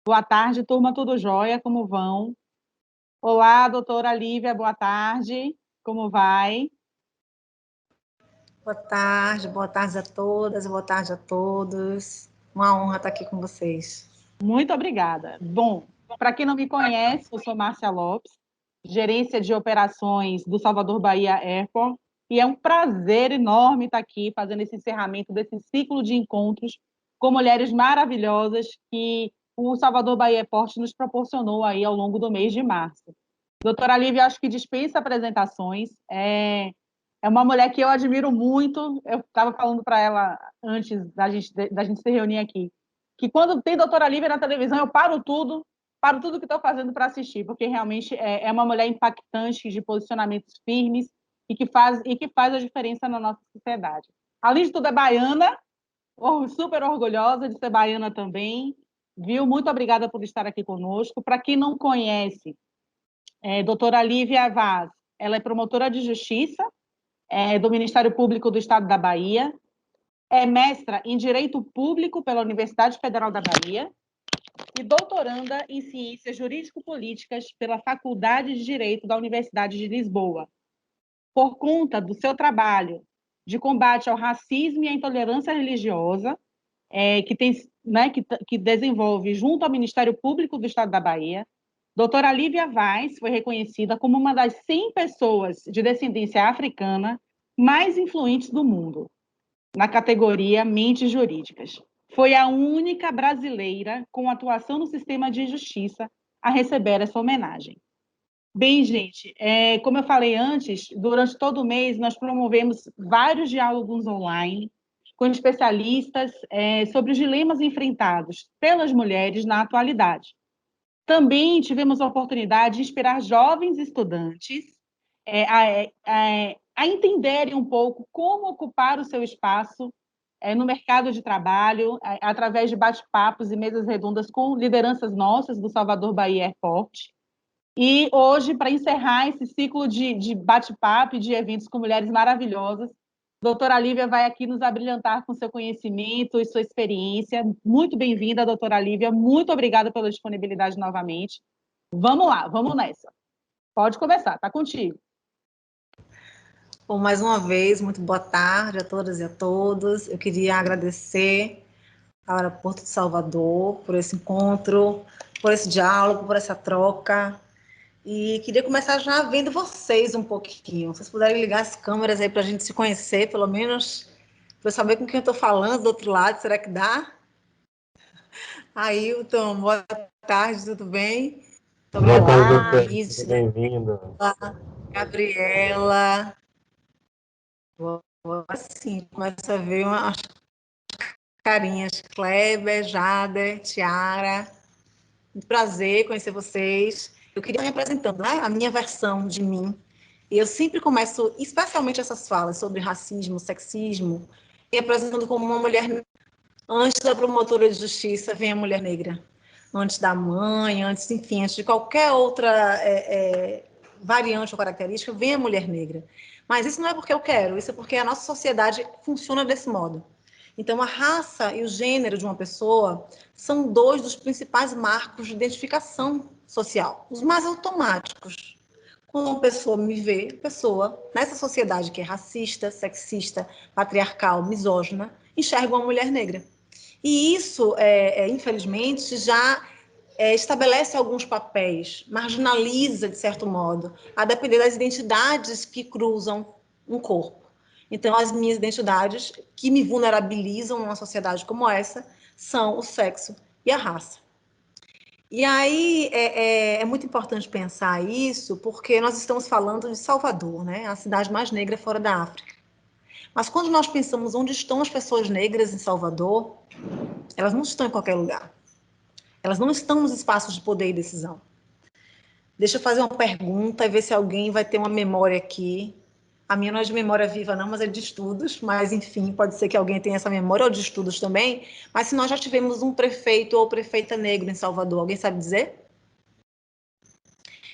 Boa tarde, turma, tudo jóia? Como vão? Olá, doutora Lívia, boa tarde. Como vai? Boa tarde a todas, boa tarde a todos. Uma honra estar aqui com vocês. Muito obrigada. Bom, para quem não me conhece, eu sou Márcia Lopes, gerência de operações do Salvador Bahia Airport, e é um prazer enorme estar aqui fazendo esse encerramento desse ciclo de encontros com mulheres maravilhosas que o Salvador Bahia Airport nos proporcionou aí ao longo do mês de março. Doutora Lívia, acho que dispensa apresentações, é uma mulher que eu admiro muito, eu estava falando para ela antes da gente se reunir aqui, que quando tem doutora Lívia na televisão, eu paro tudo que estou fazendo para assistir, porque realmente é uma mulher impactante, de posicionamentos firmes, e que faz a diferença na nossa sociedade. Além de tudo, é baiana, super orgulhosa de ser baiana também, viu? Muito obrigada por estar aqui conosco. Para quem não conhece, doutora Lívia Vaz, ela é promotora de justiça do Ministério Público do Estado da Bahia, é mestra em Direito Público pela Universidade Federal da Bahia e doutoranda em Ciências Jurídico-Políticas pela Faculdade de Direito da Universidade de Lisboa. Por conta do seu trabalho de combate ao racismo e à intolerância religiosa, que desenvolve junto ao Ministério Público do Estado da Bahia, doutora Lívia Vaz foi reconhecida como uma das 100 pessoas de descendência africana mais influentes do mundo, na categoria Mentes Jurídicas. Foi a única brasileira com atuação no sistema de justiça a receber essa homenagem. Bem, gente, como eu falei antes, durante todo o mês nós promovemos vários diálogos online com especialistas sobre os dilemas enfrentados pelas mulheres na atualidade. Também tivemos a oportunidade de inspirar jovens estudantes a entenderem um pouco como ocupar o seu espaço no mercado de trabalho, através de bate-papos e mesas redondas com lideranças nossas do Salvador Bahia Airport. E hoje, para encerrar esse ciclo de bate-papo e de eventos com mulheres maravilhosas, a doutora Lívia vai aqui nos abrilhantar com seu conhecimento e sua experiência. Muito bem-vinda, doutora Lívia. Muito obrigada pela disponibilidade novamente. Vamos lá, vamos nessa. Pode começar, está contigo. Bom, mais uma vez, muito boa tarde a todas e a todos. Eu queria agradecer ao Aeroporto de Salvador por esse encontro, por esse diálogo, por essa troca. E queria começar já vendo vocês um pouquinho. Vocês puderem ligar as câmeras aí para a gente se conhecer, pelo menos para eu saber com quem eu estou falando do outro lado. Será que dá? Ailton, boa tarde, tudo bem? Boa tarde, Olá, doutora. Seja bem-vinda. Gabriela. Assim, começa a ver umas carinhas. Kleber, Jader, Tiara. Muito prazer conhecer vocês. Eu queria me apresentando, né? A minha versão de mim. E eu sempre começo, especialmente essas falas sobre racismo, sexismo, me apresentando como uma mulher. Antes da promotora de justiça, vem a mulher negra. Antes da mãe, antes, enfim, antes de qualquer outra variante ou característica, vem a mulher negra. Mas isso não é porque eu quero, isso é porque a nossa sociedade funciona desse modo. Então, a raça e o gênero de uma pessoa são dois dos principais marcos de identificação social, os mais automáticos. Quando uma pessoa me vê, pessoa nessa sociedade que é racista, sexista, patriarcal, misógina, enxerga uma mulher negra. E isso, infelizmente, já estabelece alguns papéis, marginaliza, de certo modo, a depender das identidades que cruzam um corpo. Então, as minhas identidades que me vulnerabilizam numa sociedade como essa são o sexo e a raça. E aí é muito importante pensar isso, porque nós estamos falando de Salvador, né? A cidade mais negra fora da África. Mas quando nós pensamos onde estão as pessoas negras em Salvador, elas não estão em qualquer lugar. Elas não estão nos espaços de poder e decisão. Deixa eu fazer uma pergunta e ver se alguém vai ter uma memória aqui. A minha não é de memória viva, não, mas é de estudos. Mas, enfim, pode ser que alguém tenha essa memória ou de estudos também. Mas se nós já tivemos um prefeito ou prefeita negro em Salvador, alguém sabe dizer?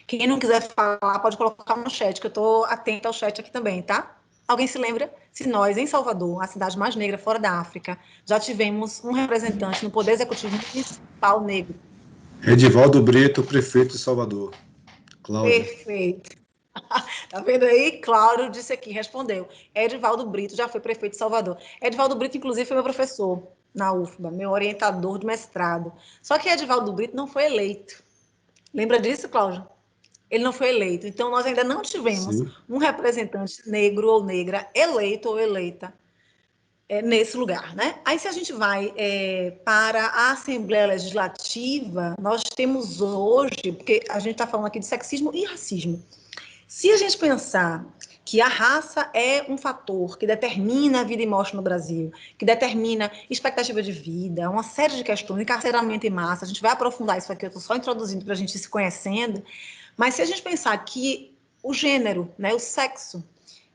Quem não quiser falar, pode colocar no chat, que eu estou atenta ao chat aqui também, tá? Alguém se lembra se nós, em Salvador, a cidade mais negra fora da África, já tivemos um representante no Poder Executivo Municipal negro? Edivaldo Brito, prefeito de Salvador. Cláudia. Perfeito. Tá vendo aí? Cláudio disse aqui, respondeu. Edivaldo Brito já foi prefeito de Salvador. Edivaldo Brito, inclusive, foi meu professor na UFBA, meu orientador de mestrado. Só que Edivaldo Brito não foi eleito. Lembra disso, Cláudio? Ele não foi eleito. Então, nós ainda não tivemos Sim. um representante negro ou negra eleito ou eleita nesse lugar, né? Aí, se a gente vai para a Assembleia Legislativa, nós temos hoje, porque a gente está falando aqui de sexismo e racismo. Se a gente pensar que a raça é um fator que determina a vida e morte no Brasil, que determina expectativa de vida, uma série de questões, encarceramento em massa, a gente vai aprofundar isso aqui, eu estou só introduzindo para a gente ir se conhecendo, mas se a gente pensar que o gênero, né, o sexo,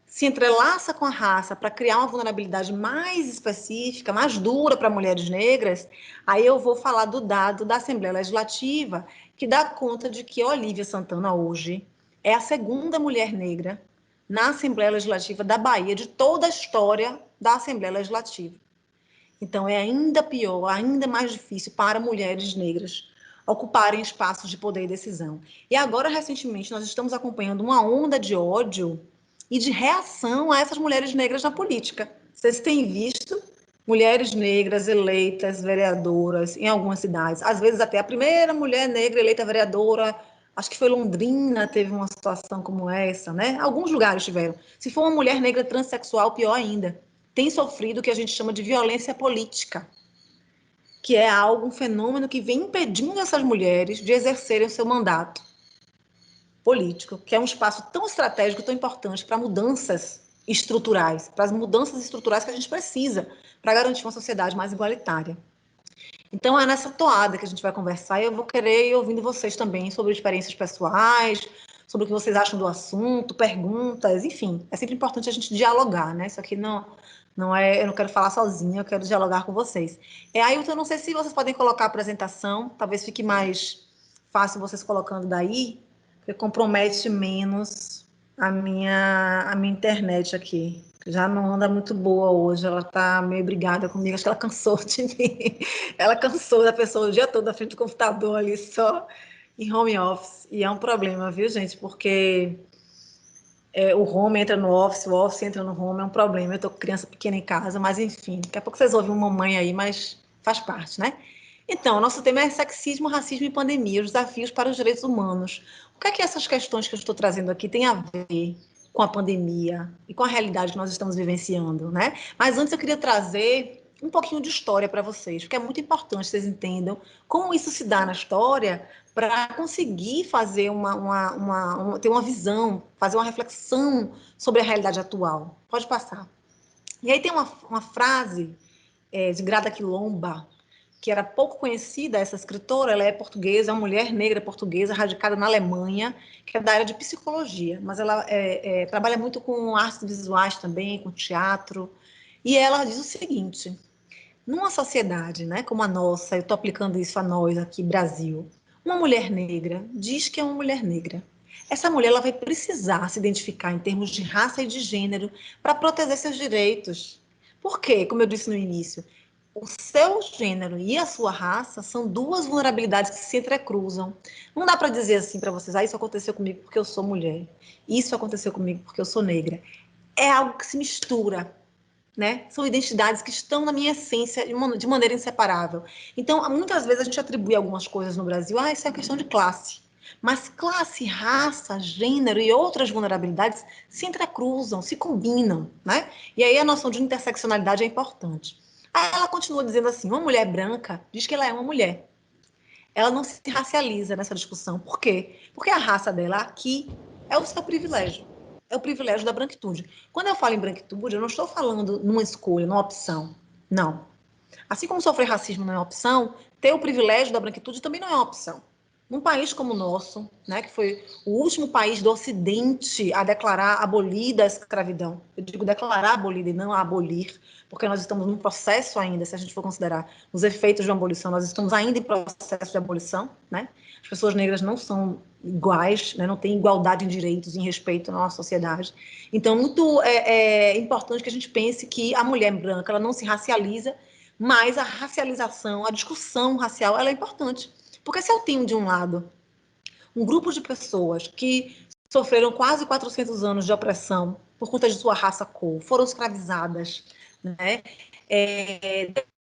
se entrelaça com a raça para criar uma vulnerabilidade mais específica, mais dura para mulheres negras, aí eu vou falar do dado da Assembleia Legislativa, que dá conta de que Olívia Santana hoje é a segunda mulher negra na Assembleia Legislativa da Bahia, de toda a história da Assembleia Legislativa. Então, é ainda pior, ainda mais difícil para mulheres negras ocuparem espaços de poder e decisão. E agora, recentemente, nós estamos acompanhando uma onda de ódio e de reação a essas mulheres negras na política. Vocês têm visto mulheres negras eleitas vereadoras em algumas cidades, às vezes até a primeira mulher negra eleita vereadora, acho que foi Londrina, teve uma situação como essa, né? Alguns lugares tiveram. Se for uma mulher negra transexual, pior ainda, tem sofrido o que a gente chama de violência política, que é algo, um fenômeno que vem impedindo essas mulheres de exercerem o seu mandato político, que é um espaço tão estratégico, tão importante para mudanças estruturais, para as mudanças estruturais que a gente precisa para garantir uma sociedade mais igualitária. Então, é nessa toada que a gente vai conversar e eu vou querer ir ouvindo vocês também sobre experiências pessoais, sobre o que vocês acham do assunto, perguntas, enfim. É sempre importante a gente dialogar, né? Isso aqui não é, eu não quero falar sozinha, eu quero dialogar com vocês. Ailton, eu não sei se vocês podem colocar a apresentação, talvez fique mais fácil vocês colocando daí, porque compromete menos a minha internet aqui. Já não anda muito boa hoje, ela tá meio brigada comigo, acho que ela cansou de mim. Ela cansou da pessoa o dia todo na frente do computador ali, só em home office. E é um problema, viu, gente? Porque o home entra no office, o office entra no home, é um problema. Eu tô com criança pequena em casa, mas enfim, daqui a pouco vocês ouvem uma mamãe aí, mas faz parte, né? Então, nosso tema é sexismo, racismo e pandemia, os desafios para os direitos humanos. O que é que essas questões que eu estou trazendo aqui têm a ver com a pandemia e com a realidade que nós estamos vivenciando, né? Mas antes eu queria trazer um pouquinho de história para vocês, porque é muito importante que vocês entendam como isso se dá na história para conseguir fazer ter uma visão, fazer uma reflexão sobre a realidade atual. Pode passar. E aí tem uma frase de Grada Quilomba, que era pouco conhecida, essa escritora, ela é portuguesa, é uma mulher negra portuguesa, radicada na Alemanha, que é da área de psicologia, mas ela trabalha muito com artes visuais também, com teatro, e ela diz o seguinte: numa sociedade, né, como a nossa, eu estou aplicando isso a nós aqui, Brasil, uma mulher negra diz que é uma mulher negra. Essa mulher ela vai precisar se identificar em termos de raça e de gênero para proteger seus direitos. Por quê? Como eu disse no início, o seu gênero e a sua raça são duas vulnerabilidades que se entrecruzam. Não dá para dizer assim para vocês, isso aconteceu comigo porque eu sou mulher, isso aconteceu comigo porque eu sou negra. É algo que se mistura, né? São identidades que estão na minha essência de maneira inseparável. Então, muitas vezes a gente atribui algumas coisas no Brasil, isso é questão de classe. Mas classe, raça, gênero e outras vulnerabilidades se entrecruzam, se combinam, né? E aí a noção de interseccionalidade é importante. Aí ela continua dizendo assim: uma mulher branca diz que ela é uma mulher. Ela não se racializa nessa discussão. Por quê? Porque a raça dela aqui é o seu privilégio. É o privilégio da branquitude. Quando eu falo em branquitude, eu não estou falando numa escolha, numa opção. Não. Assim como sofrer racismo não é uma opção, ter o privilégio da branquitude também não é uma opção. Num país como o nosso, né, que foi o último país do Ocidente a declarar abolida a escravidão, eu digo declarar abolida e não a abolir, porque nós estamos num processo ainda, se a gente for considerar os efeitos de uma abolição, nós estamos ainda em processo de abolição, né? As pessoas negras não são iguais, né, não têm igualdade em direitos, em respeito na nossa sociedade. Então, muito é importante que a gente pense que a mulher branca ela não se racializa, mas a racialização, a discussão racial, ela é importante. Porque se eu tenho, de um lado, um grupo de pessoas que sofreram quase 400 anos de opressão por conta de sua raça cor, foram escravizadas, né?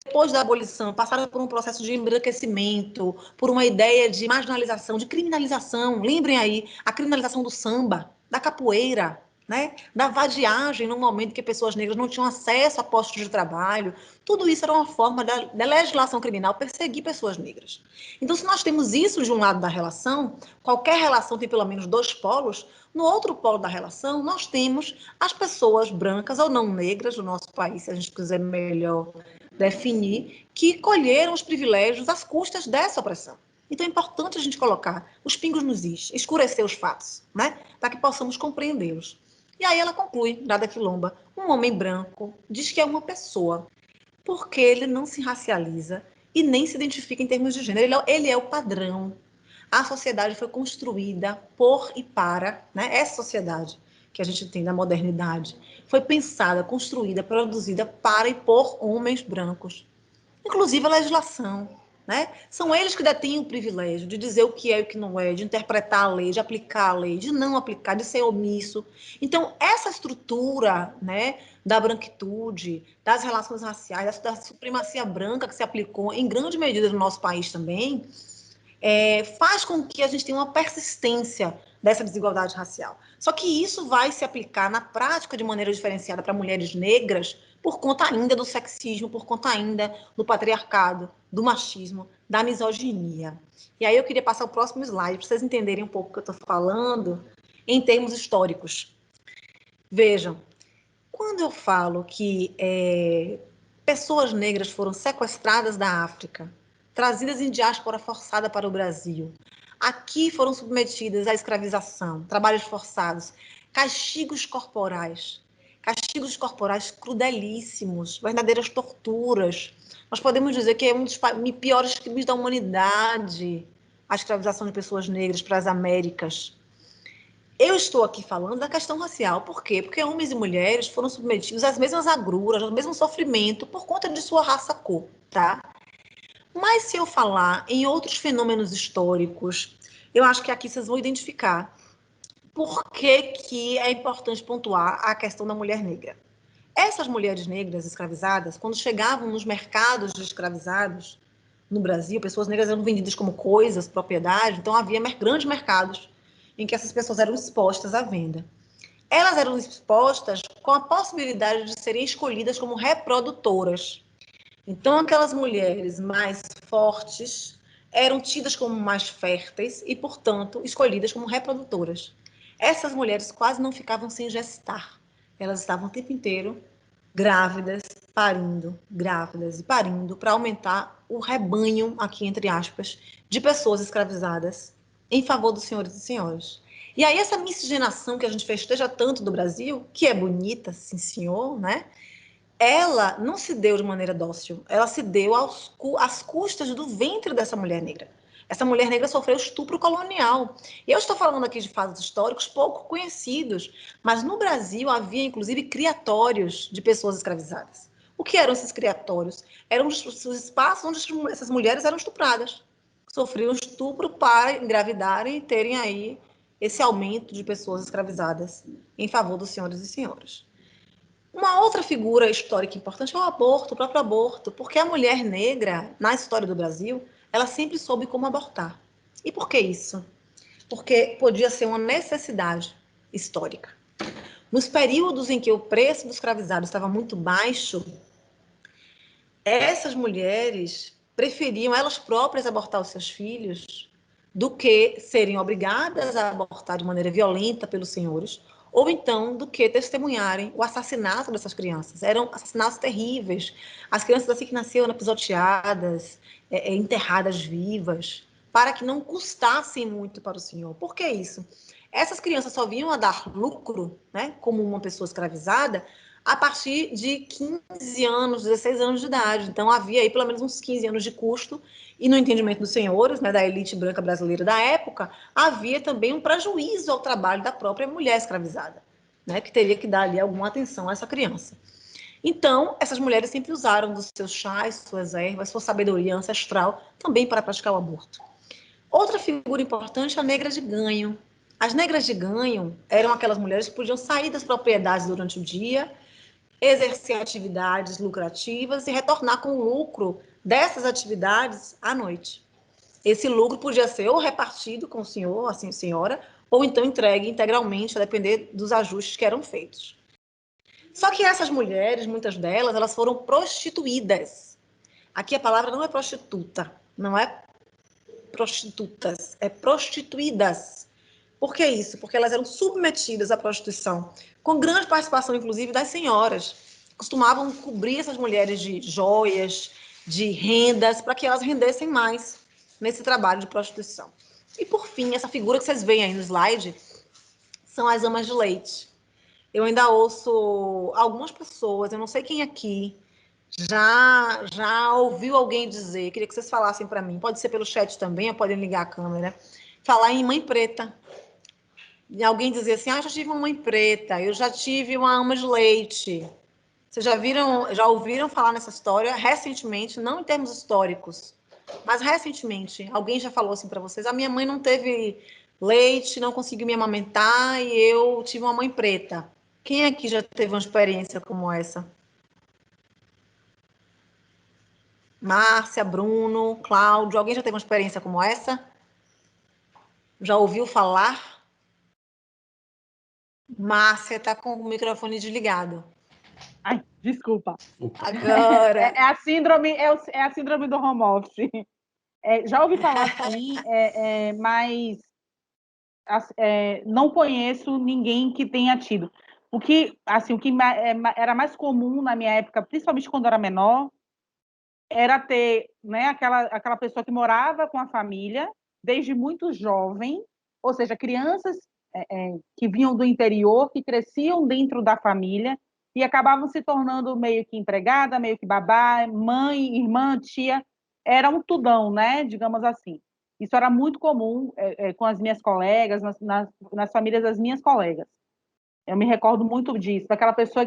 Depois da abolição, passaram por um processo de embranquecimento, por uma ideia de marginalização, de criminalização. Lembrem aí a criminalização do samba, da capoeira, né? Da vadiagem, num momento que pessoas negras não tinham acesso a postos de trabalho. Tudo isso era uma forma da legislação criminal perseguir pessoas negras. Então, se nós temos isso de um lado da relação, qualquer relação tem pelo menos dois polos. No outro polo da relação, nós temos as pessoas brancas ou não negras do nosso país, se a gente quiser melhor definir, que colheram os privilégios às custas dessa opressão. Então é importante a gente colocar os pingos nos is, escurecer os fatos, né? Para que possamos compreendê-los. E aí ela conclui, Grada Quilomba, um homem branco diz que é uma pessoa, porque ele não se racializa e nem se identifica em termos de gênero. Ele é o padrão. A sociedade foi construída por e para, né? Essa sociedade que a gente tem da modernidade foi pensada, construída, produzida para e por homens brancos. Inclusive a legislação, né? São eles que detêm o privilégio de dizer o que é e o que não é, de interpretar a lei, de aplicar a lei, de não aplicar, de ser omisso. Então, essa estrutura, né, da branquitude, das relações raciais, da supremacia branca que se aplicou em grande medida no nosso país também, faz com que a gente tenha uma persistência dessa desigualdade racial. Só que isso vai se aplicar na prática de maneira diferenciada para mulheres negras por conta ainda do sexismo, por conta ainda do patriarcado, do machismo, da misoginia. E aí eu queria passar o próximo slide para vocês entenderem um pouco o que eu estou falando em termos históricos. Vejam, quando eu falo que pessoas negras foram sequestradas da África, trazidas em diáspora forçada para o Brasil, aqui foram submetidas à escravização, trabalhos forçados, castigos corporais crudelíssimos, verdadeiras torturas. Nós podemos dizer que é um dos piores crimes da humanidade, a escravização de pessoas negras para as Américas. Eu estou aqui falando da questão racial. Por quê? Porque homens e mulheres foram submetidos às mesmas agruras, ao mesmo sofrimento por conta de sua raça cor, tá? Mas se eu falar em outros fenômenos históricos, eu acho que aqui vocês vão identificar por que é importante pontuar a questão da mulher negra. Essas mulheres negras escravizadas, quando chegavam nos mercados de escravizados no Brasil, pessoas negras eram vendidas como coisas, propriedade, então havia grandes mercados em que essas pessoas eram expostas à venda. Elas eram expostas com a possibilidade de serem escolhidas como reprodutoras. Então, aquelas mulheres mais fortes eram tidas como mais férteis e, portanto, escolhidas como reprodutoras. Essas mulheres quase não ficavam sem gestar. Elas estavam o tempo inteiro grávidas e parindo, para aumentar o rebanho, aqui entre aspas, de pessoas escravizadas em favor dos senhores e senhoras. E aí essa miscigenação que a gente festeja tanto do Brasil, que é bonita, sim senhor, né? Ela não se deu de maneira dócil, ela se deu às custas do ventre dessa mulher negra. Essa mulher negra sofreu estupro colonial. E eu estou falando aqui de fatos históricos pouco conhecidos, mas no Brasil havia, inclusive, criatórios de pessoas escravizadas. O que eram esses criatórios? Eram os espaços onde essas mulheres eram estupradas. Sofriam estupro para engravidarem e terem aí esse aumento de pessoas escravizadas em favor dos senhores e senhoras. Uma outra figura histórica importante é o aborto, o próprio aborto, porque a mulher negra, na história do Brasil, ela sempre soube como abortar. E por que isso? Porque podia ser uma necessidade histórica. Nos períodos em que o preço do escravizado estava muito baixo, essas mulheres preferiam elas próprias abortar os seus filhos do que serem obrigadas a abortar de maneira violenta pelos senhores, ou então do que testemunharem o assassinato dessas crianças. Eram assassinatos terríveis. As crianças assim que nasceram pisoteadas, enterradas vivas, para que não custassem muito para o senhor. Por que isso? Essas crianças só vinham a dar lucro, né, como uma pessoa escravizada, a partir de 15 anos, 16 anos de idade. Então, havia aí pelo menos uns 15 anos de custo, e no entendimento dos senhores, né, da elite branca brasileira da época, havia também um prejuízo ao trabalho da própria mulher escravizada, né, que teria que dar ali alguma atenção a essa criança. Então, essas mulheres sempre usaram dos seus chás, suas ervas, sua sabedoria ancestral, também para praticar o aborto. Outra figura importante é a negra de ganho. As negras de ganho eram aquelas mulheres que podiam sair das propriedades durante o dia, exercer atividades lucrativas e retornar com o lucro dessas atividades à noite. Esse lucro podia ser ou repartido com o senhor, assim, senhora, ou então entregue integralmente, a depender dos ajustes que eram feitos. Só que essas mulheres, muitas delas, elas foram prostituídas. Aqui a palavra não é prostituta, não é prostitutas, é prostituídas. Por que isso? Porque elas eram submetidas à prostituição, com grande participação, inclusive, das senhoras. Costumavam cobrir essas mulheres de joias, de rendas, para que elas rendessem mais nesse trabalho de prostituição. E, por fim, essa figura que vocês veem aí no slide são as amas de leite. Eu ainda ouço algumas pessoas, eu não sei quem aqui, já ouviu alguém dizer, queria que vocês falassem para mim, pode ser pelo chat também, ou podem ligar a câmera, falar em mãe preta. E alguém dizer assim, já tive uma mãe preta, eu já tive uma ama de leite. Vocês já ouviram falar nessa história recentemente, não em termos históricos, mas recentemente, alguém já falou assim para vocês, a minha mãe não teve leite, não conseguiu me amamentar e eu tive uma mãe preta. Quem aqui já teve uma experiência como essa? Márcia, Bruno, Cláudio, alguém já teve uma experiência como essa? Já ouviu falar? Márcia está com o microfone desligado. Ai, desculpa. Agora. É a síndrome, é a síndrome do home office. Já ouvi falar assim, mas não conheço ninguém que tenha tido. O que era mais comum na minha época, principalmente quando eu era menor, era ter, né, aquela pessoa que morava com a família desde muito jovem, ou seja, crianças que vinham do interior, que cresciam dentro da família e acabavam se tornando meio que empregada, meio que babá, mãe, irmã, tia, era um tudão, né, digamos assim. Isso era muito comum com as minhas colegas, nas famílias das minhas colegas. Eu me recordo muito disso, aquela pessoa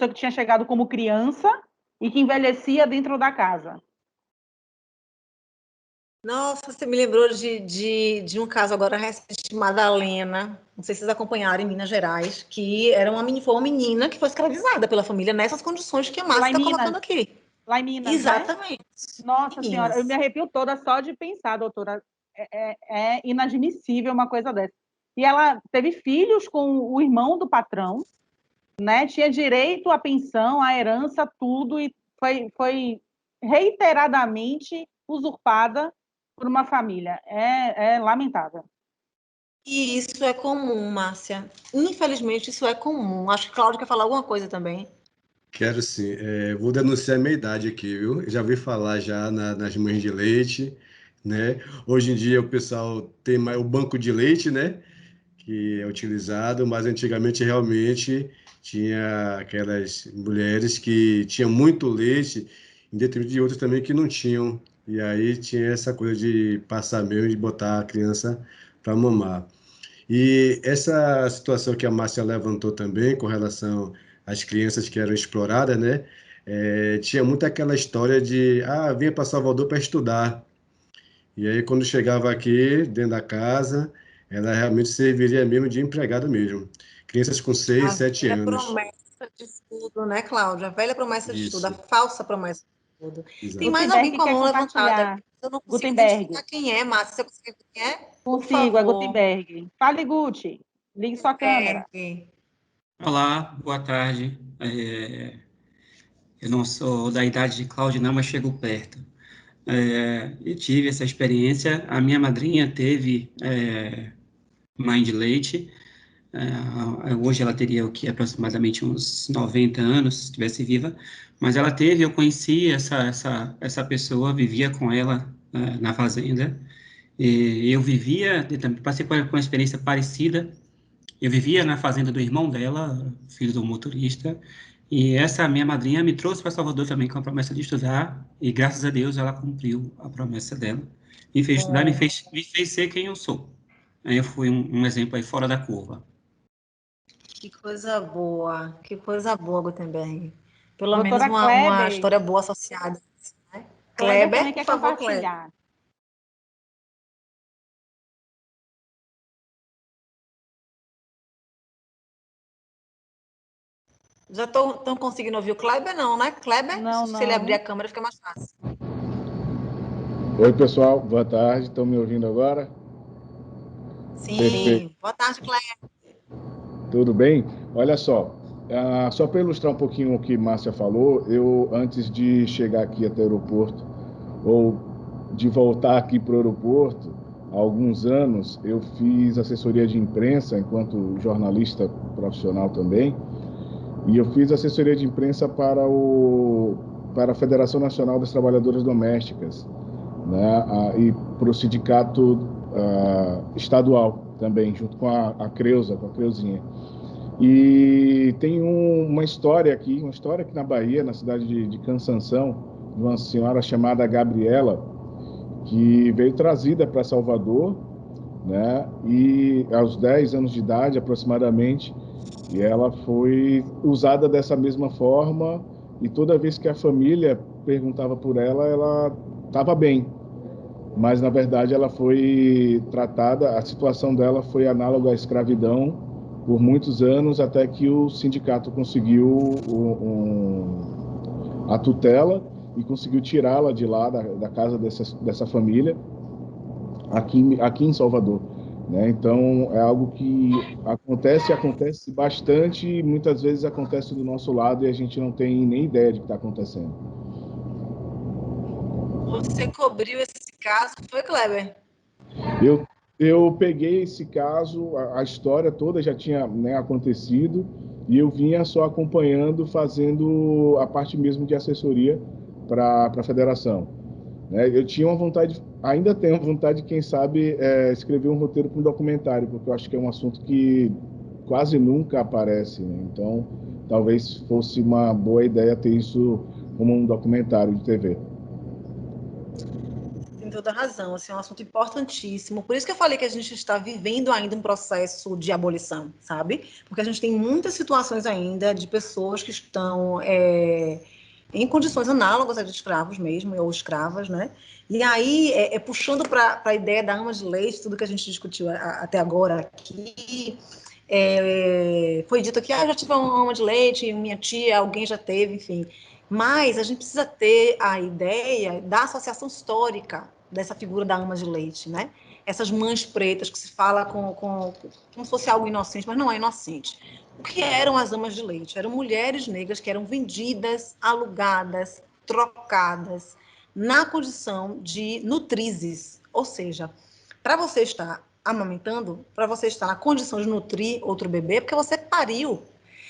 que tinha chegado como criança e que envelhecia dentro da casa. Nossa, você me lembrou de um caso agora recente, Madalena, não sei se vocês acompanharam, em Minas Gerais, que foi uma menina que foi escravizada pela família nessas condições que a Márcia está colocando aqui. Lá em Minas, exatamente. Né? Nossa Senhora, eu me arrepio toda só de pensar, doutora. É inadmissível uma coisa dessa. E ela teve filhos com o irmão do patrão, né? Tinha direito à pensão, à herança, tudo, e foi reiteradamente usurpada por uma família. É lamentável. E isso é comum, Márcia. Infelizmente, isso é comum. Acho que Cláudio quer falar alguma coisa também. Quero sim. Vou denunciar a minha idade aqui, viu? Já ouvi falar já nas mães de leite, né? Hoje em dia o pessoal tem mais o banco de leite, né? Que é utilizado, mas antigamente realmente tinha aquelas mulheres que tinham muito leite, em detrimento de outras também que não tinham. E aí tinha essa coisa de passar meio de botar a criança para mamar. E essa situação que a Márcia levantou também com relação às crianças que eram exploradas, né? Tinha muito aquela história de, vinha para Salvador para estudar. E aí, quando chegava aqui, dentro da casa, ela realmente serviria mesmo de empregada mesmo. Crianças com 6, A 7 velha anos. promessa de estudo, né, Cláudia? A velha promessa de estudo, a Isso, falsa promessa de estudo. Tem exato. mais alguém Gutenberg com a quer mão levantada. compartilhar. Eu não consigo Gutenberg. identificar quem é, Márcia. Você consegue ver quem é? Por Consigo, é favor. Gutenberg. Fale, Guti. Ligue sua câmera. Olá, boa tarde. Eu não sou da idade de Cláudio, não, mas chego perto. Eu tive essa experiência. A minha madrinha teve mãe de leite. Hoje ela teria o que aproximadamente uns 90 anos, se estivesse viva. Mas ela teve, eu conheci essa pessoa, vivia com ela na fazenda. E eu vivia, eu também passei por uma experiência parecida. Eu vivia na fazenda do irmão dela, filho do motorista, e essa minha madrinha me trouxe para Salvador também com a promessa de estudar, e graças a Deus ela cumpriu a promessa dela. Me fez estudar, me fez ser quem eu sou. Aí eu fui um exemplo aí fora da curva. Que coisa boa, Gutenberg. Pelo menos Doutora uma Kleber. história boa associada. Né? Kleber Kleber, também por quer favor, Kleber. compartilhar. Já estão conseguindo ouvir o Kleber? Não, né? Kleber? Não, Se ele abrir não. a câmera, fica mais fácil. Oi, pessoal, boa tarde. Estão me ouvindo agora? Sim. Perfeito. Boa tarde, Kleber. Tudo bem? Olha só, só para ilustrar um pouquinho o que Márcia falou, eu, antes de chegar aqui até o aeroporto, ou de voltar aqui para o aeroporto, há alguns anos, eu fiz assessoria de imprensa, enquanto jornalista profissional também, e eu fiz assessoria de imprensa para a Federação Nacional das Trabalhadoras Domésticas, né, e para o sindicato estadual também, junto com a Creuza, com a Creuzinha. E tem uma história aqui na Bahia, na cidade de Cansanção, de uma senhora chamada Gabriela, que veio trazida para Salvador, né, e aos 10 anos de idade aproximadamente, e ela foi usada dessa mesma forma, e toda vez que a família perguntava por ela, ela estava bem. Mas, na verdade, ela foi tratada, a situação dela foi análoga à escravidão por muitos anos, até que o sindicato conseguiu a tutela e conseguiu tirá-la de lá, da casa dessa família, aqui em Salvador. Né? Então, é algo que acontece bastante, e muitas vezes acontece do nosso lado e a gente não tem nem ideia de que está acontecendo. Você cobriu esse caso, foi, Kleber? Eu peguei esse caso, a história toda já tinha, né, acontecido, e eu vinha só acompanhando, fazendo a parte mesmo de assessoria para a federação. Né? Eu tinha uma vontade, ainda tenho vontade, quem sabe, escrever um roteiro para um documentário, porque eu acho que é um assunto que quase nunca aparece. Né? Então, talvez fosse uma boa ideia ter isso como um documentário de TV. Tem toda a razão, assim, é um assunto importantíssimo. Por isso que eu falei que a gente está vivendo ainda um processo de abolição, sabe? Porque a gente tem muitas situações ainda de pessoas que estão em condições análogas a de escravos mesmo, ou escravas, né? E aí, puxando para a ideia da ama de leite, tudo que a gente discutiu até agora aqui, foi dito que já tive uma ama de leite, minha tia, alguém já teve, enfim. Mas a gente precisa ter a ideia da associação histórica dessa figura da ama de leite, né? Essas mães pretas que se fala como se fosse algo inocente, mas não é inocente. O que eram as amas de leite? Eram mulheres negras que eram vendidas, alugadas, trocadas, na condição de nutrizes. Ou seja, para você estar amamentando, para você estar na condição de nutrir outro bebê, porque você pariu.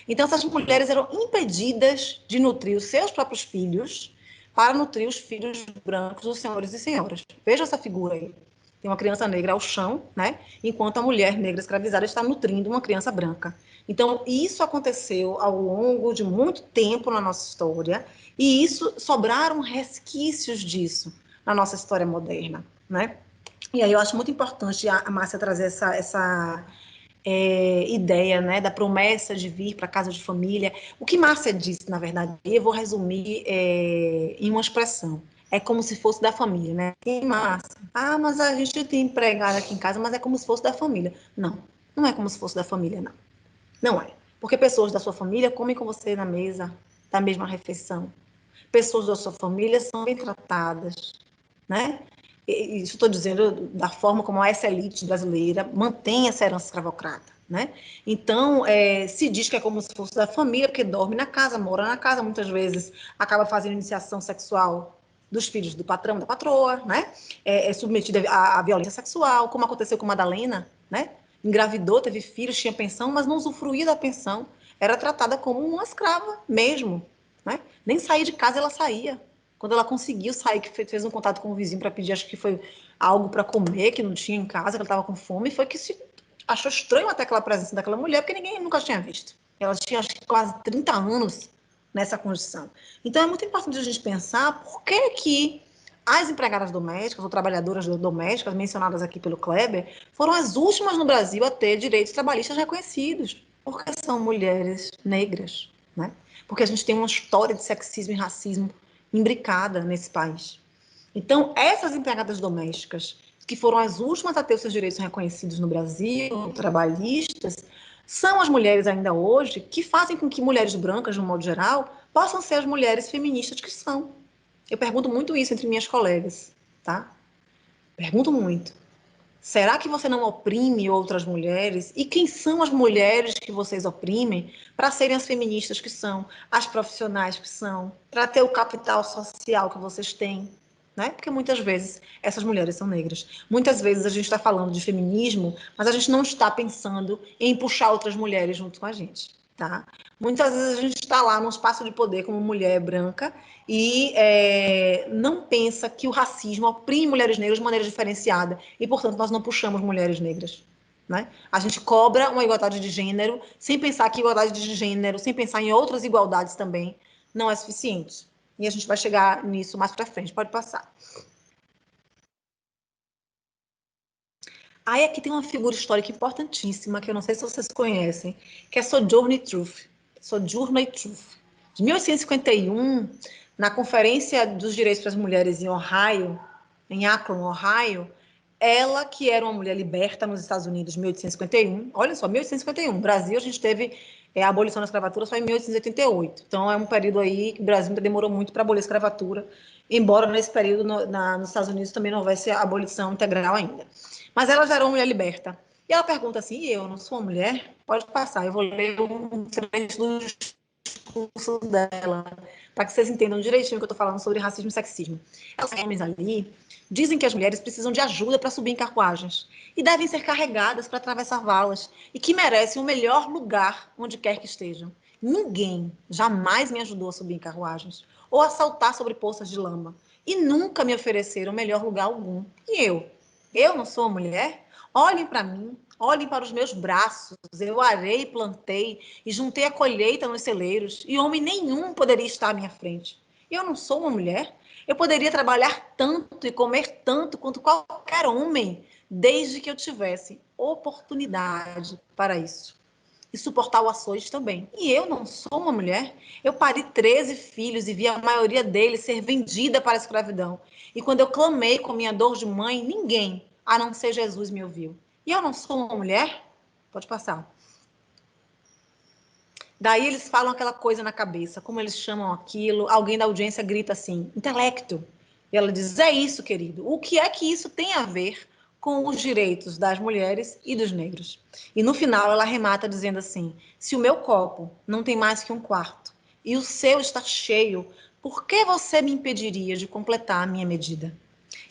Então, essas mulheres eram impedidas de nutrir os seus próprios filhos para nutrir os filhos brancos dos senhores e senhoras. Veja essa figura aí. Tem uma criança negra ao chão, né? Enquanto a mulher negra escravizada está nutrindo uma criança branca. Então, isso aconteceu ao longo de muito tempo na nossa história, e isso sobraram resquícios disso na nossa história moderna, né? E aí eu acho muito importante a Márcia trazer essa ideia, né, da promessa de vir para a casa de família. O que Márcia disse, na verdade, eu vou resumir em uma expressão. É como se fosse da família, né? E Márcia, mas a gente tem empregada aqui em casa, mas é como se fosse da família. Não, não é como se fosse da família, não. Não é. Porque pessoas da sua família comem com você na mesa da mesma refeição. Pessoas da sua família são bem tratadas, né? Isso estou dizendo da forma como essa elite brasileira mantém essa herança escravocrata, né? Então, se diz que é como se fosse da família, porque dorme na casa, mora na casa, muitas vezes acaba fazendo iniciação sexual dos filhos do patrão, da patroa, né? É submetida à violência sexual, como aconteceu com Madalena, né? Engravidou, teve filhos, tinha pensão, mas não usufruía da pensão. Era tratada como uma escrava mesmo, né? Nem sair de casa ela saía. Quando ela conseguiu sair, que fez um contato com o vizinho para pedir, acho que foi algo para comer, que não tinha em casa, que ela estava com fome, foi que se achou estranho até aquela presença daquela mulher, porque ninguém nunca tinha visto. Ela tinha, acho que, quase 30 anos nessa condição. Então, é muito importante a gente pensar por que as empregadas domésticas, ou trabalhadoras domésticas, mencionadas aqui pelo Kleber, foram as últimas no Brasil a ter direitos trabalhistas reconhecidos, porque são mulheres negras, né? Porque a gente tem uma história de sexismo e racismo imbricada nesse país. Então, essas empregadas domésticas, que foram as últimas a ter os seus direitos reconhecidos no Brasil, trabalhistas, São as mulheres ainda hoje que fazem com que mulheres brancas, de um modo geral, possam ser as mulheres feministas que são. Eu pergunto muito isso entre minhas colegas, tá? Pergunto muito. Será que você não oprime outras mulheres? E quem são as mulheres que vocês oprimem para serem as feministas que são, as profissionais que são, para ter o capital social que vocês têm? Né? Porque muitas vezes essas mulheres são negras. Muitas vezes a gente está falando de feminismo, mas a gente não está pensando em puxar outras mulheres junto com a gente. Tá? Muitas vezes a gente está lá num espaço de poder como mulher branca e não pensa que o racismo oprime mulheres negras de maneira diferenciada e, portanto, nós não puxamos mulheres negras. Né? A gente cobra uma igualdade de gênero sem pensar que igualdade de gênero, sem pensar em outras igualdades também, não é suficiente. E a gente vai chegar nisso mais para frente. Pode passar. Aí aqui tem uma figura histórica importantíssima, que eu não sei se vocês conhecem, que é Sojourner Truth. Sojourner Truth. De 1851, na Conferência dos Direitos para as Mulheres em Ohio, em Akron, Ohio, ela, que era uma mulher liberta nos Estados Unidos em 1851, olha só, 1851, no Brasil a gente teve a abolição da escravatura só em 1888, então é um período aí que o Brasil ainda demorou muito para abolir a escravatura, embora nesse período nos Estados Unidos também não houvesse a abolição integral ainda. Mas ela já era uma mulher liberta. E ela pergunta assim, e eu não sou uma mulher? Pode passar, eu vou ler um trecho do discurso dela, para que vocês entendam direitinho o que eu estou falando sobre racismo e sexismo. Os homens ali dizem que as mulheres precisam de ajuda para subir em carruagens e devem ser carregadas para atravessar valas e que merecem o melhor lugar onde quer que estejam. Ninguém jamais me ajudou a subir em carruagens ou a saltar sobre poças de lama e nunca me ofereceram melhor lugar algum. E eu? Eu não sou uma mulher? Olhem para mim, olhem para os meus braços. Eu arei, plantei e juntei a colheita nos celeiros, e homem nenhum poderia estar à minha frente. Eu não sou uma mulher? Eu poderia trabalhar tanto e comer tanto quanto qualquer homem, desde que eu tivesse oportunidade para isso. E suportar o açoite também. E eu não sou uma mulher? Eu pari 13 filhos e vi a maioria deles ser vendida para a escravidão. E quando eu clamei com minha dor de mãe, ninguém, a não ser Jesus, me ouviu. E eu não sou uma mulher? Pode passar. Daí eles falam aquela coisa na cabeça, como eles chamam aquilo, alguém da audiência grita assim, intelecto. E ela diz, é isso, querido. O que é que isso tem a ver com os direitos das mulheres e dos negros? E no final ela arremata dizendo assim, se o meu copo não tem mais que um quarto e o seu está cheio, por que você me impediria de completar a minha medida?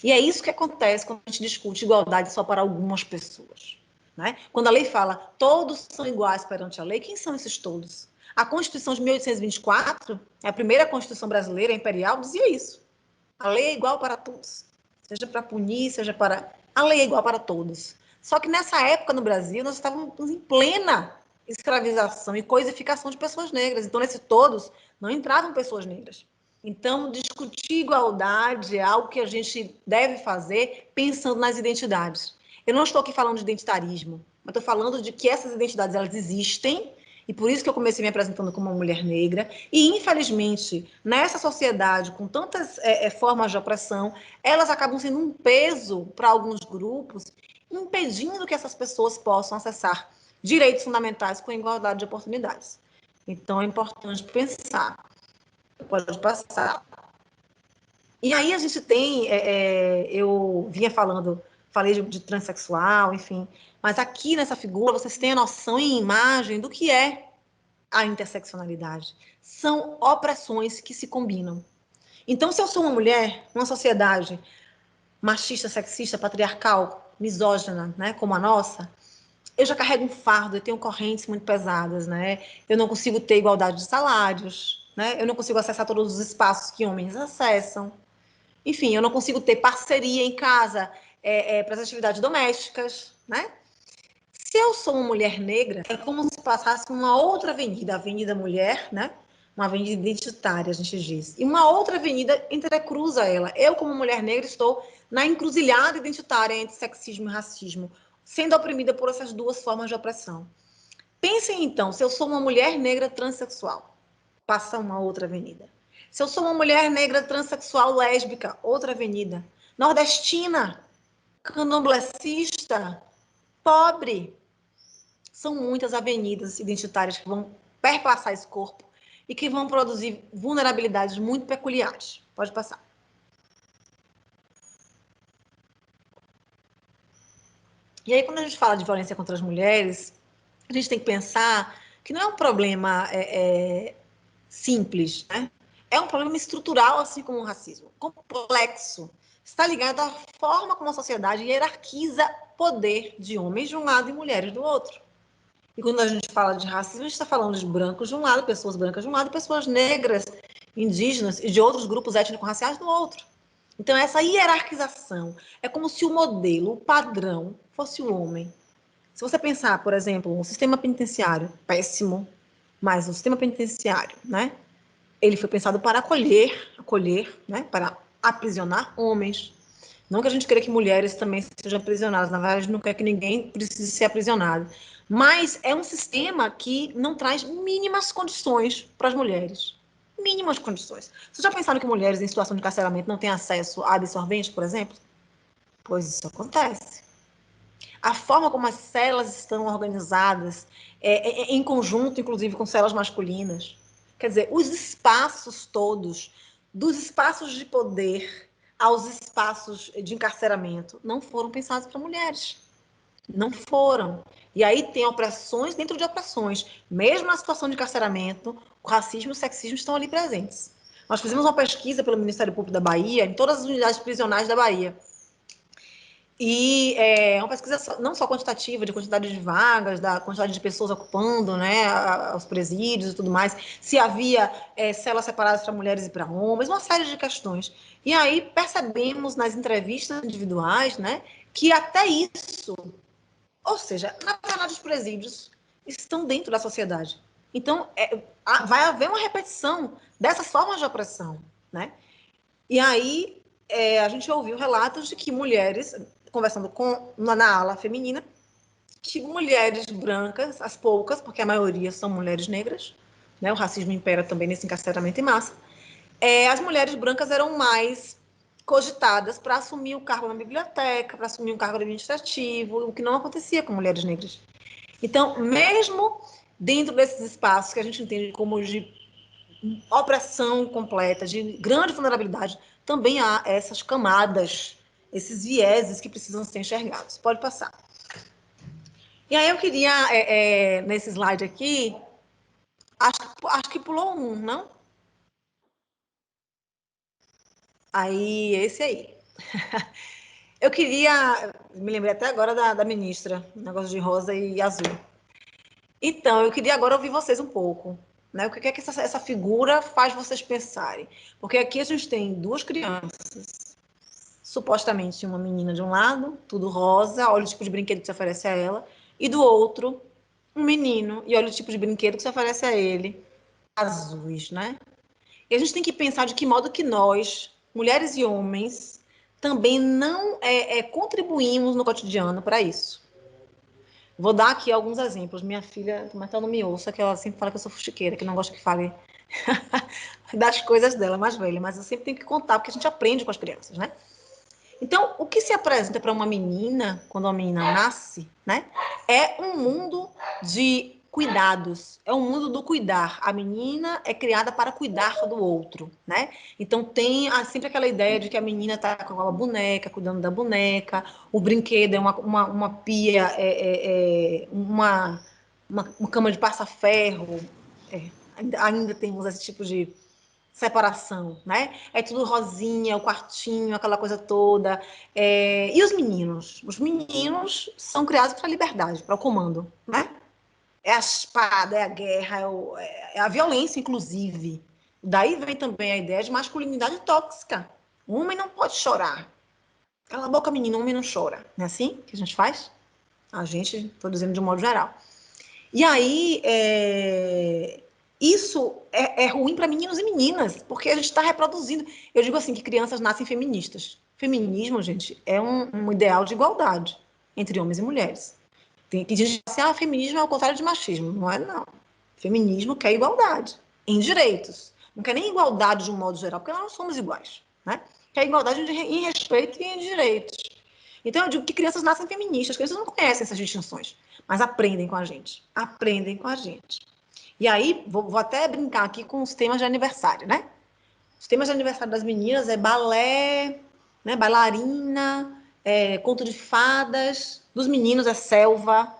E é isso que acontece quando a gente discute igualdade só para algumas pessoas. Né? Quando a lei fala todos são iguais perante a lei, quem são esses todos? A Constituição de 1824, a primeira Constituição brasileira imperial, dizia isso. A lei é igual para todos. Seja para punir, seja para... A lei é igual para todos. Só que nessa época no Brasil, nós estávamos em plena escravização e coisificação de pessoas negras. Então, nesse todos, não entravam pessoas negras. Então, discutir igualdade é algo que a gente deve fazer pensando nas identidades. Eu não estou aqui falando de identitarismo, mas estou falando de que essas identidades elas existem, e por isso que eu comecei me apresentando como uma mulher negra, e infelizmente, nessa sociedade com tantas formas de opressão, elas acabam sendo um peso para alguns grupos, impedindo que essas pessoas possam acessar direitos fundamentais com igualdade de oportunidades. Então, é importante pensar. Pode passar. E aí a gente tem, eu vinha falei de transexual, enfim, mas aqui nessa figura vocês têm a noção em imagem do que é a interseccionalidade. São opressões que se combinam. Então, se eu sou uma mulher numa sociedade machista, sexista, patriarcal, misógina, né, como a nossa, eu já carrego um fardo, eu tenho correntes muito pesadas, né? Eu não consigo ter igualdade de salários, né? Eu não consigo acessar todos os espaços que homens acessam. Enfim, eu não consigo ter parceria em casa para as atividades domésticas, né? Se eu sou uma mulher negra, é como se passasse uma outra avenida, a Avenida Mulher, né? Uma avenida identitária, a gente diz. E uma outra avenida entrecruza ela. Eu, como mulher negra, estou na encruzilhada identitária entre sexismo e racismo, sendo oprimida por essas duas formas de opressão. Pensem, então, se eu sou uma mulher negra transexual, passa uma outra avenida. Se eu sou uma mulher negra transexual lésbica, outra avenida. Nordestina, candomblessista, pobre, são muitas avenidas identitárias que vão perpassar esse corpo e que vão produzir vulnerabilidades muito peculiares. Pode passar. E aí, quando a gente fala de violência contra as mulheres, a gente tem que pensar que não é um problema simples, né? É um problema estrutural, assim como o racismo, complexo. Está ligado à forma como a sociedade hierarquiza poder de homens de um lado e mulheres do outro. E quando a gente fala de racismo, a gente está falando de brancos de um lado, pessoas brancas de um lado, pessoas negras, indígenas e de outros grupos étnico-raciais do outro. Então, essa hierarquização é como se o modelo, o padrão, fosse o homem. Se você pensar, por exemplo, um sistema penitenciário péssimo, mas o sistema penitenciário, né? Ele foi pensado para acolher, né? Para aprisionar homens. Não que a gente queira que mulheres também sejam aprisionadas, na verdade, não quer que ninguém precise ser aprisionado. Mas é um sistema que não traz mínimas condições para as mulheres. Mínimas condições. Vocês já pensaram que mulheres em situação de encarceramento não têm acesso a absorvente, por exemplo? Pois isso acontece. A forma como as células estão organizadas, em conjunto, inclusive, com células masculinas. Quer dizer, os espaços todos, dos espaços de poder aos espaços de encarceramento, não foram pensados para mulheres. Não foram. E aí tem opressões dentro de opressões. Mesmo na situação de encarceramento, o racismo e o sexismo estão ali presentes. Nós fizemos uma pesquisa pelo Ministério Público da Bahia, em todas as unidades prisionais da Bahia. E é uma pesquisa não só quantitativa, de quantidade de vagas, da quantidade de pessoas ocupando, né, os presídios e tudo mais, se havia celas separadas para mulheres e para homens, uma série de questões. E aí percebemos nas entrevistas individuais, né, que até isso, ou seja, na verdade os presídios estão dentro da sociedade. Então, vai haver uma repetição dessas formas de opressão, né? E aí a gente ouviu relatos de que mulheres, conversando na ala feminina, que mulheres brancas, as poucas, porque a maioria são mulheres negras, né? O racismo impera também nesse encarceramento em massa, as mulheres brancas eram mais cogitadas para assumir o cargo na biblioteca, para assumir um cargo administrativo, o que não acontecia com mulheres negras. Então, mesmo dentro desses espaços que a gente entende como de opressão completa, de grande vulnerabilidade, também há essas camadas, esses vieses que precisam ser enxergados. Pode passar. E aí eu queria, nesse slide aqui, acho que pulou um, não? Aí, esse aí. Eu queria, me lembrei até agora da ministra, negócio de rosa e azul. Então, eu queria agora ouvir vocês um pouco, né? O que é que essa figura faz vocês pensarem? Porque aqui a gente tem duas crianças, supostamente uma menina de um lado, tudo rosa, olha o tipo de brinquedo que se oferece a ela, e do outro, um menino, e olha o tipo de brinquedo que se oferece a ele, azuis, né? E a gente tem que pensar de que modo que nós, mulheres e homens, também não contribuímos no cotidiano para isso. Vou dar aqui alguns exemplos. Minha filha, mas ela não me ouça, que ela sempre fala que eu sou fuxiqueira, que não gosta que fale das coisas dela, mais velha, mas eu sempre tenho que contar, porque a gente aprende com as crianças, né? Então, o que se apresenta para uma menina, quando uma menina nasce, né? É um mundo de cuidados, é um mundo do cuidar. A menina é criada para cuidar do outro, né? Então tem sempre aquela ideia de que a menina está com a boneca, cuidando da boneca, o brinquedo é uma pia, uma cama de passa-ferro, ainda temos esse tipo de separação, né? É tudo rosinha, o quartinho, aquela coisa toda. E os meninos? Os meninos são criados para a liberdade, para o comando, né? É a espada, é a guerra, é a violência, inclusive. Daí vem também a ideia de masculinidade tóxica. O homem não pode chorar. Cala a boca, menino, o homem não chora. Não é assim que a gente faz? A gente, estou dizendo de um modo geral. E aí, isso é ruim para meninos e meninas, porque a gente está reproduzindo. Eu digo assim, que crianças nascem feministas. Feminismo, gente, é um ideal de igualdade entre homens e mulheres. Tem gente que diz assim, feminismo é o contrário de machismo. Não é, não. Feminismo quer igualdade em direitos. Não quer nem igualdade de um modo geral, porque nós não somos iguais, né? Quer igualdade em respeito e em direitos. Então, eu digo que crianças nascem feministas, crianças não conhecem essas distinções, mas aprendem com a gente. Aprendem com a gente. E aí, vou até brincar aqui com os temas de aniversário, né? Os temas de aniversário das meninas é balé, né, bailarina, conto de fadas. Dos meninos é selva,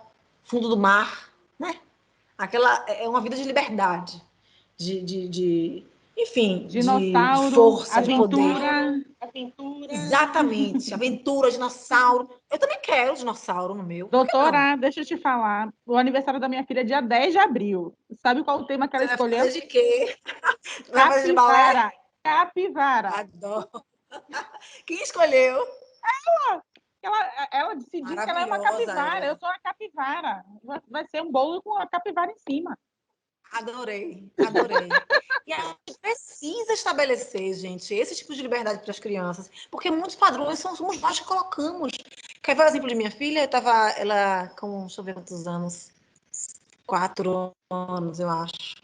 fundo do mar, né? Aquela é uma vida de liberdade, enfim, de Dinossauro, força, de poder. aventura. Exatamente, aventura, dinossauro. Eu também quero dinossauro no meu. Por que não? Doutora, deixa eu te falar. O aniversário da minha filha é dia 10 de abril. Sabe qual o tema que ela Você vai escolheu? fazer de quê? Vai fazer de balé? Capivara. Capivara. Adoro. Quem escolheu? Ela decidiu que ela é uma Maravilhosa capivara. Eu ela. sou a capivara. Vai ser um bolo com a capivara em cima. Adorei, adorei. E a gente precisa estabelecer, gente, esse tipo de liberdade para as crianças, porque muitos padrões somos nós que colocamos. Quer ver o exemplo de minha filha? Ela, deixa eu ver quantos anos, 4 anos, eu acho.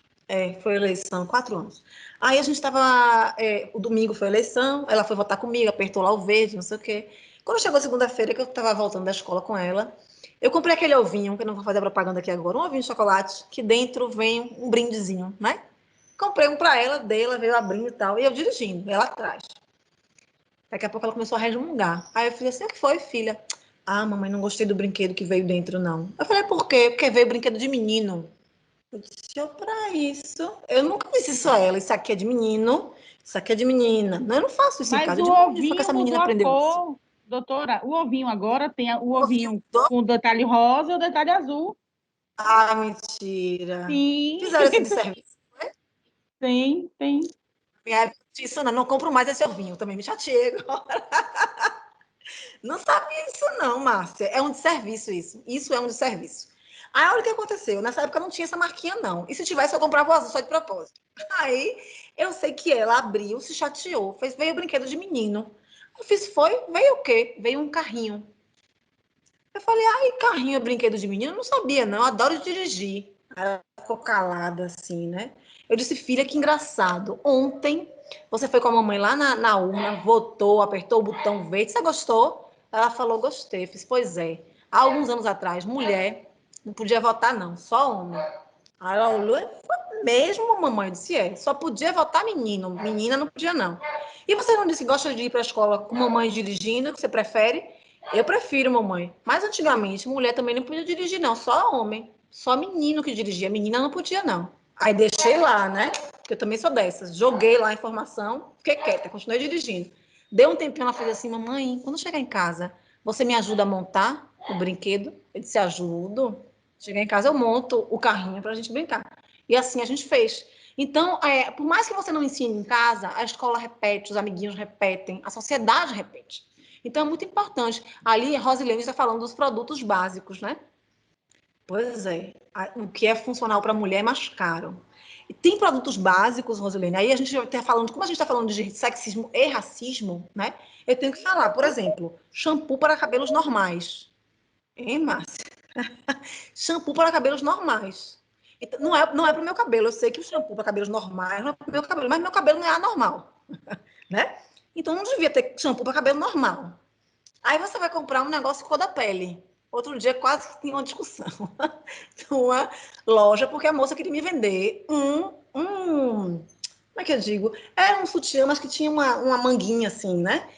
Foi eleição, 4 anos. Aí a gente estava, o domingo foi eleição, ela foi votar comigo, apertou lá o verde, não sei o quê. Quando chegou segunda-feira, que eu estava voltando da escola com ela, eu comprei aquele ovinho, que eu não vou fazer propaganda aqui agora, um ovinho de chocolate, que dentro vem um brindezinho, né? Comprei um para ela, dei, ela veio abrindo e tal, e eu dirigindo, ela atrás. Daqui a pouco ela começou a resmungar. Aí eu falei assim, o que foi, filha? Ah, mamãe, não gostei do brinquedo que veio dentro, não. Eu falei, por quê? Porque veio brinquedo de menino. Eu disse, pra isso. Eu nunca disse isso a ela, isso aqui é de menino, isso aqui é de menina. Não, eu não faço isso em Mas casa. Eu o digo, onde foi que ovinho essa menina mudou a aprendeu isso? cor. Doutora, o ovinho agora tem o Ouviu? ovinho com o detalhe rosa e o detalhe azul. Ah, mentira. Sim, Fizeram esse de serviço. tem. Minha época disso, não compro mais esse ovinho, também me chateei agora. Não sabia isso não, Márcia. É um desserviço isso. Isso é um desserviço. Aí olha o que aconteceu. Nessa época não tinha essa marquinha, não. E se tivesse, eu comprava o azul só de propósito. Aí eu sei que ela abriu, se chateou, veio brinquedo de menino. Eu fiz, veio o quê? Veio um carrinho. Eu falei, ai, carrinho é brinquedo de menino? Eu não sabia, não. Eu adoro dirigir. Ela ficou calada assim, né? Eu disse, filha, que engraçado. Ontem você foi com a mamãe lá na urna, votou, apertou o botão verde. Você gostou? Ela falou, gostei. Fiz, pois é. Há alguns anos atrás, mulher não podia votar, não, só homem. Aí ela olhou, mesmo, mamãe? Eu disse, só podia votar menino. Menina não podia, não. E você não disse que gosta de ir para a escola com mamãe dirigindo, que você prefere? Eu prefiro, mamãe. Mas antigamente, mulher também não podia dirigir, não. Só homem. Só menino que dirigia. Menina não podia, não. Aí deixei lá, né? Porque eu também sou dessas. Joguei lá a informação, fiquei quieta, continuei dirigindo. Deu um tempinho, ela fez assim, mamãe, quando chegar em casa, você me ajuda a montar o brinquedo? Eu disse, ajudo. Chegar em casa, eu monto o carrinho pra gente brincar. E assim a gente fez. Então, por mais que você não ensine em casa, a escola repete, os amiguinhos repetem, a sociedade repete. Então, é muito importante. Ali, a Rosilene está falando dos produtos básicos, né? Pois é. O que é funcional para a mulher é mais caro. E tem produtos básicos, Rosilene. Aí a gente está falando, como a gente está falando de sexismo e racismo, né? Eu tenho que falar, por exemplo, shampoo para cabelos normais. Hein, Márcia? Shampoo para cabelos normais. Então, não é para o meu cabelo. Eu sei que o shampoo para cabelos normais não é para o meu cabelo, mas meu cabelo não é anormal, né? Então não devia ter shampoo para cabelo normal. Aí você vai comprar um negócio cor da pele. Outro dia quase que tinha uma discussão numa loja, porque a moça queria me vender como é que eu digo? Era um sutiã, mas que tinha uma manguinha assim, né?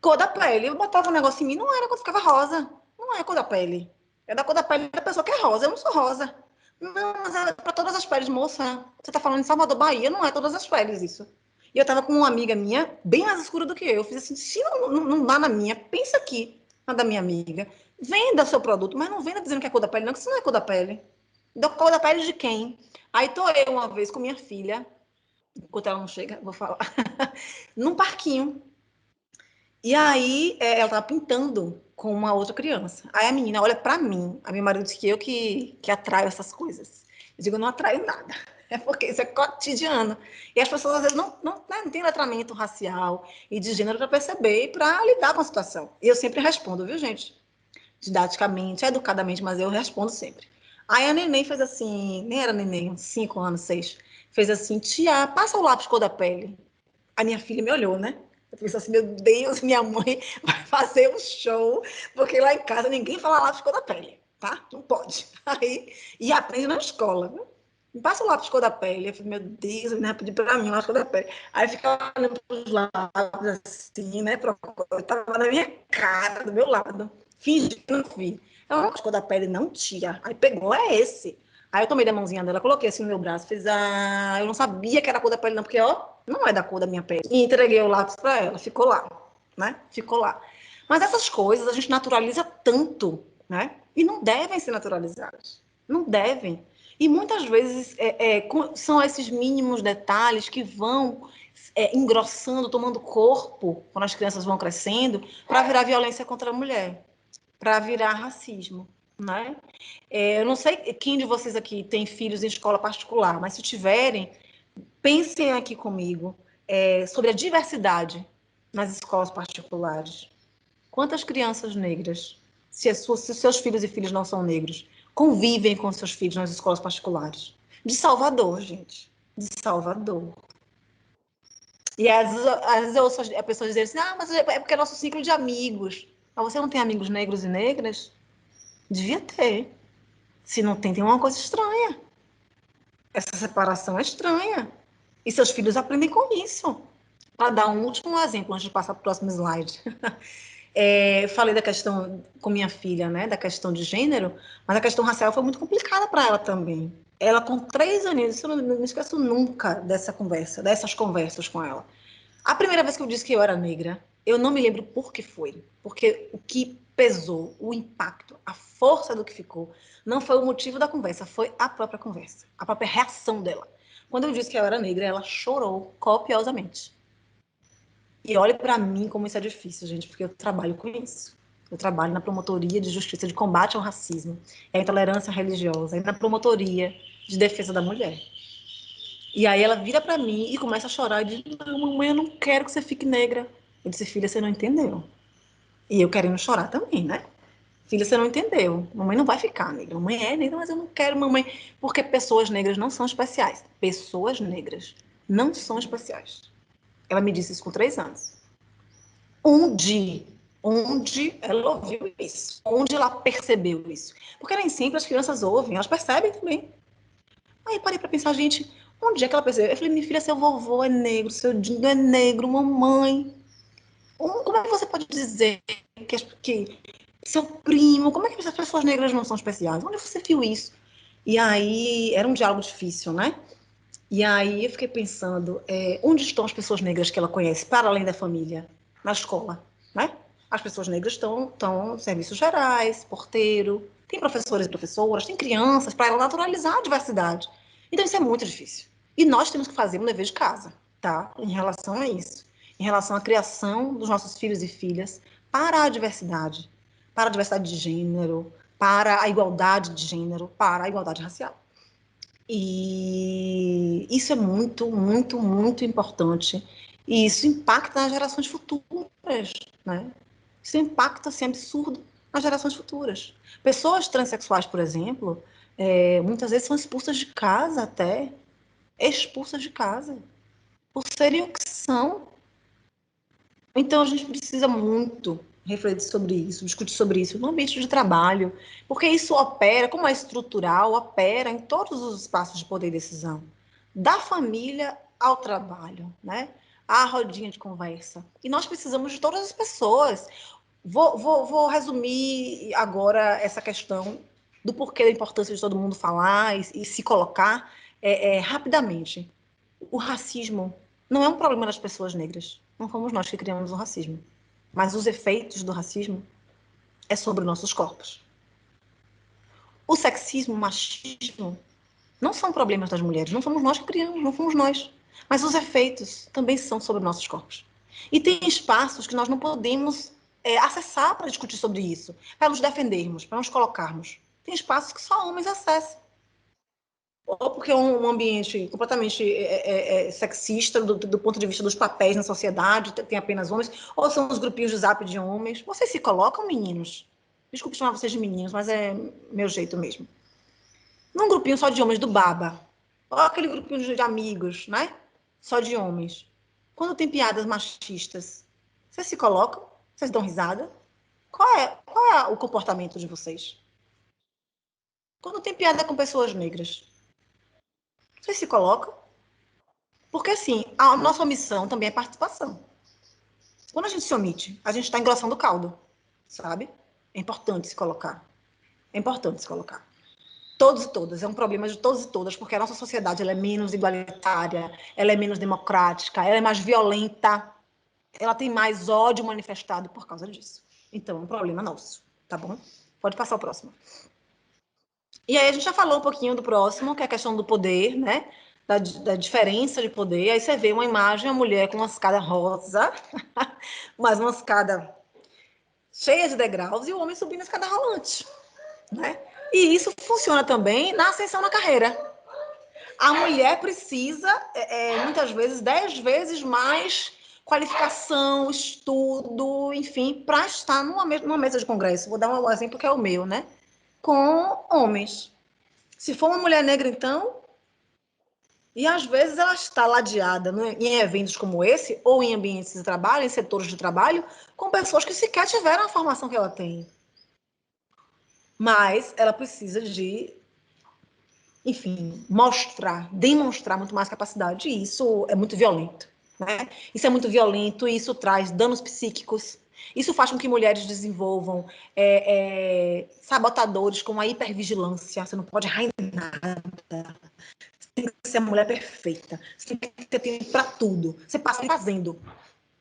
Cor da pele. Eu botava um negócio em mim, não era quando ficava rosa. Não é cor da pele. É da cor da pele da pessoa que é rosa. Eu não sou rosa. Não, mas é para todas as peles, moça. Você tá falando em Salvador, Bahia, não é todas as peles isso. E eu tava com uma amiga minha, bem mais escura do que eu. Eu fiz assim, se não dá na minha, pensa aqui, na da minha amiga. Venda seu produto, mas não venda dizendo que é cor da pele, não, que isso não é cor da pele. Da cor da pele de quem? Aí tô eu uma vez com minha filha, enquanto ela não chega, vou falar, num parquinho. E aí ela tava pintando com uma outra criança. Aí a menina olha pra mim, a meu marido diz que eu que atraio essas coisas. Eu digo, eu não atraio nada. É porque isso é cotidiano. E as pessoas às vezes não têm letramento racial e de gênero para perceber e para lidar com a situação. E eu sempre respondo, viu, gente? Didaticamente, educadamente, mas eu respondo sempre. Aí a neném fez assim, nem era neném, uns 5 anos, 6, fez assim, tia, passa o lápis cor da pele. A minha filha me olhou, né? Eu pensei assim, meu Deus, minha mãe vai fazer um show, porque lá em casa ninguém fala lápis cor da pele, tá? Não pode. Aí, e aprende na escola, né? Me passa o lápis cor da pele. Eu falei, meu Deus, a menina pediu pra mim o lápis cor da pele. Aí ficava olhando pros lápis assim, né? Eu tava na minha cara, do meu lado. Fingi que não vi. Eu, lápis cor da pele, não tira. Aí pegou, é esse. Aí eu tomei da mãozinha dela, coloquei assim no meu braço, fiz, eu não sabia que era a cor da pele não, porque, ó, não é da cor da minha pele. E entreguei o lápis para ela, ficou lá, né? Ficou lá. Mas essas coisas a gente naturaliza tanto, né? E não devem ser naturalizadas. Não devem. E muitas vezes são esses mínimos detalhes que vão engrossando, tomando corpo, quando as crianças vão crescendo, para virar violência contra a mulher, para virar racismo, né? Eu não sei quem de vocês aqui tem filhos em escola particular, mas se tiverem, pensem aqui comigo sobre a diversidade nas escolas particulares. Quantas crianças negras, se seus filhos e filhas não são negros, convivem com seus filhos nas escolas particulares? De Salvador, gente. De Salvador. E às vezes eu ouço a pessoa dizer assim, mas é porque é nosso ciclo de amigos. Mas você não tem amigos negros e negras? Devia ter. Se não tem, tem uma coisa estranha. Essa separação é estranha. E seus filhos aprendem com isso. Para dar um último exemplo, antes de passar para o próximo slide. Falei da questão com minha filha, né, da questão de gênero, mas a questão racial foi muito complicada para ela também. Ela, com 3 aninhos, eu não esqueço nunca dessas conversas com ela. A primeira vez que eu disse que eu era negra, eu não me lembro por que foi. Porque o que pesou, o impacto, a força do que ficou, não foi o motivo da conversa, foi a própria conversa, a própria reação dela. Quando eu disse que eu era negra, ela chorou copiosamente. E olhe para mim como isso é difícil, gente, porque eu trabalho com isso. Eu trabalho na promotoria de justiça de combate ao racismo, à intolerância religiosa, e na promotoria de defesa da mulher. E aí ela vira para mim e começa a chorar e diz, não, mamãe, eu não quero que você fique negra. Eu disse, filha, você não entendeu. E eu querendo chorar também, né? Filha, você não entendeu. Mamãe não vai ficar negra. Mamãe é negra, mas eu não quero, mamãe. Porque pessoas negras não são especiais. Pessoas negras não são especiais. Ela me disse isso com 3 anos. Onde ela ouviu isso? Onde ela percebeu isso? Porque nem sempre as crianças ouvem, elas percebem também. Aí parei para pensar, gente, onde é que ela percebeu? Eu falei, minha filha, seu vovô é negro, seu Dindo é negro, mamãe. Como é que você pode dizer que seu primo, como é que as pessoas negras não são especiais? Onde você viu isso? E aí, era um diálogo difícil, né? E aí eu fiquei pensando, onde estão as pessoas negras que ela conhece, para além da família? Na escola, né? As pessoas negras estão em serviços gerais, porteiro, tem professores e professoras, tem crianças, para ela naturalizar a diversidade. Então isso é muito difícil. E nós temos que fazer um dever de casa, tá? Em relação a isso. Em relação à criação dos nossos filhos e filhas para a diversidade de gênero, para a igualdade de gênero, para a igualdade racial. E isso é muito, muito, muito importante. E isso impacta nas gerações futuras, né? Isso impacta, assim, absurdo nas gerações futuras. Pessoas transexuais, por exemplo, muitas vezes são expulsas de casa até, expulsas de casa, por serem o que são. Então, a gente precisa muito refletir sobre isso, discutir sobre isso no ambiente de trabalho, porque isso opera, como é estrutural, opera em todos os espaços de poder e decisão, da família ao trabalho, né? À rodinha de conversa. E nós precisamos de todas as pessoas. Vou resumir agora essa questão do porquê da importância de todo mundo falar e se colocar rapidamente. O racismo não é um problema das pessoas negras. Não fomos nós que criamos o racismo. Mas os efeitos do racismo é sobre nossos corpos. O sexismo, o machismo, não são problemas das mulheres. Não fomos nós que criamos, não fomos nós. Mas os efeitos também são sobre nossos corpos. E tem espaços que nós não podemos acessar para discutir sobre isso, para nos defendermos, para nos colocarmos. Tem espaços que só homens acessam. Ou porque é um ambiente completamente sexista do ponto de vista dos papéis na sociedade, tem apenas homens, ou são os grupinhos de zap de homens. Vocês se colocam, meninos? Desculpe chamar vocês de meninos, mas é meu jeito mesmo. Num grupinho só de homens do Baba, ou aquele grupinho de amigos, né? Só de homens. Quando tem piadas machistas, vocês se colocam? Vocês dão risada? Qual é o comportamento de vocês? Quando tem piada com pessoas negras, vocês se colocam? Porque, assim, a nossa omissão também é participação. Quando a gente se omite, a gente está engrossando o caldo, sabe? É importante se colocar. É importante se colocar. Todos e todas, é um problema de todos e todas, porque a nossa sociedade ela é menos igualitária, ela é menos democrática, ela é mais violenta, ela tem mais ódio manifestado por causa disso. Então, é um problema nosso, tá bom? Pode passar o próximo. E aí a gente já falou um pouquinho do próximo, que é a questão do poder, né? Da diferença de poder. Aí você vê uma imagem, a mulher com uma escada rosa, mas uma escada cheia de degraus, e o homem subindo a escada rolante, né? E isso funciona também na ascensão na carreira. A mulher precisa, muitas vezes, 10 vezes mais qualificação, estudo, enfim, para estar numa mesa de congresso. Vou dar um exemplo que é o meu, né? Com homens. Se for uma mulher negra, então, e às vezes ela está ladeada em eventos como esse, ou em ambientes de trabalho, em setores de trabalho, com pessoas que sequer tiveram a formação que ela tem. Mas ela precisa de, enfim, demonstrar muito mais capacidade, e isso é muito violento, né? Isso é muito violento, e isso traz danos psíquicos. Isso faz com que mulheres desenvolvam sabotadores como a hipervigilância. Você não pode errar em nada. Você tem que ser a mulher perfeita. Você tem que ter tempo para tudo. Você passa fazendo.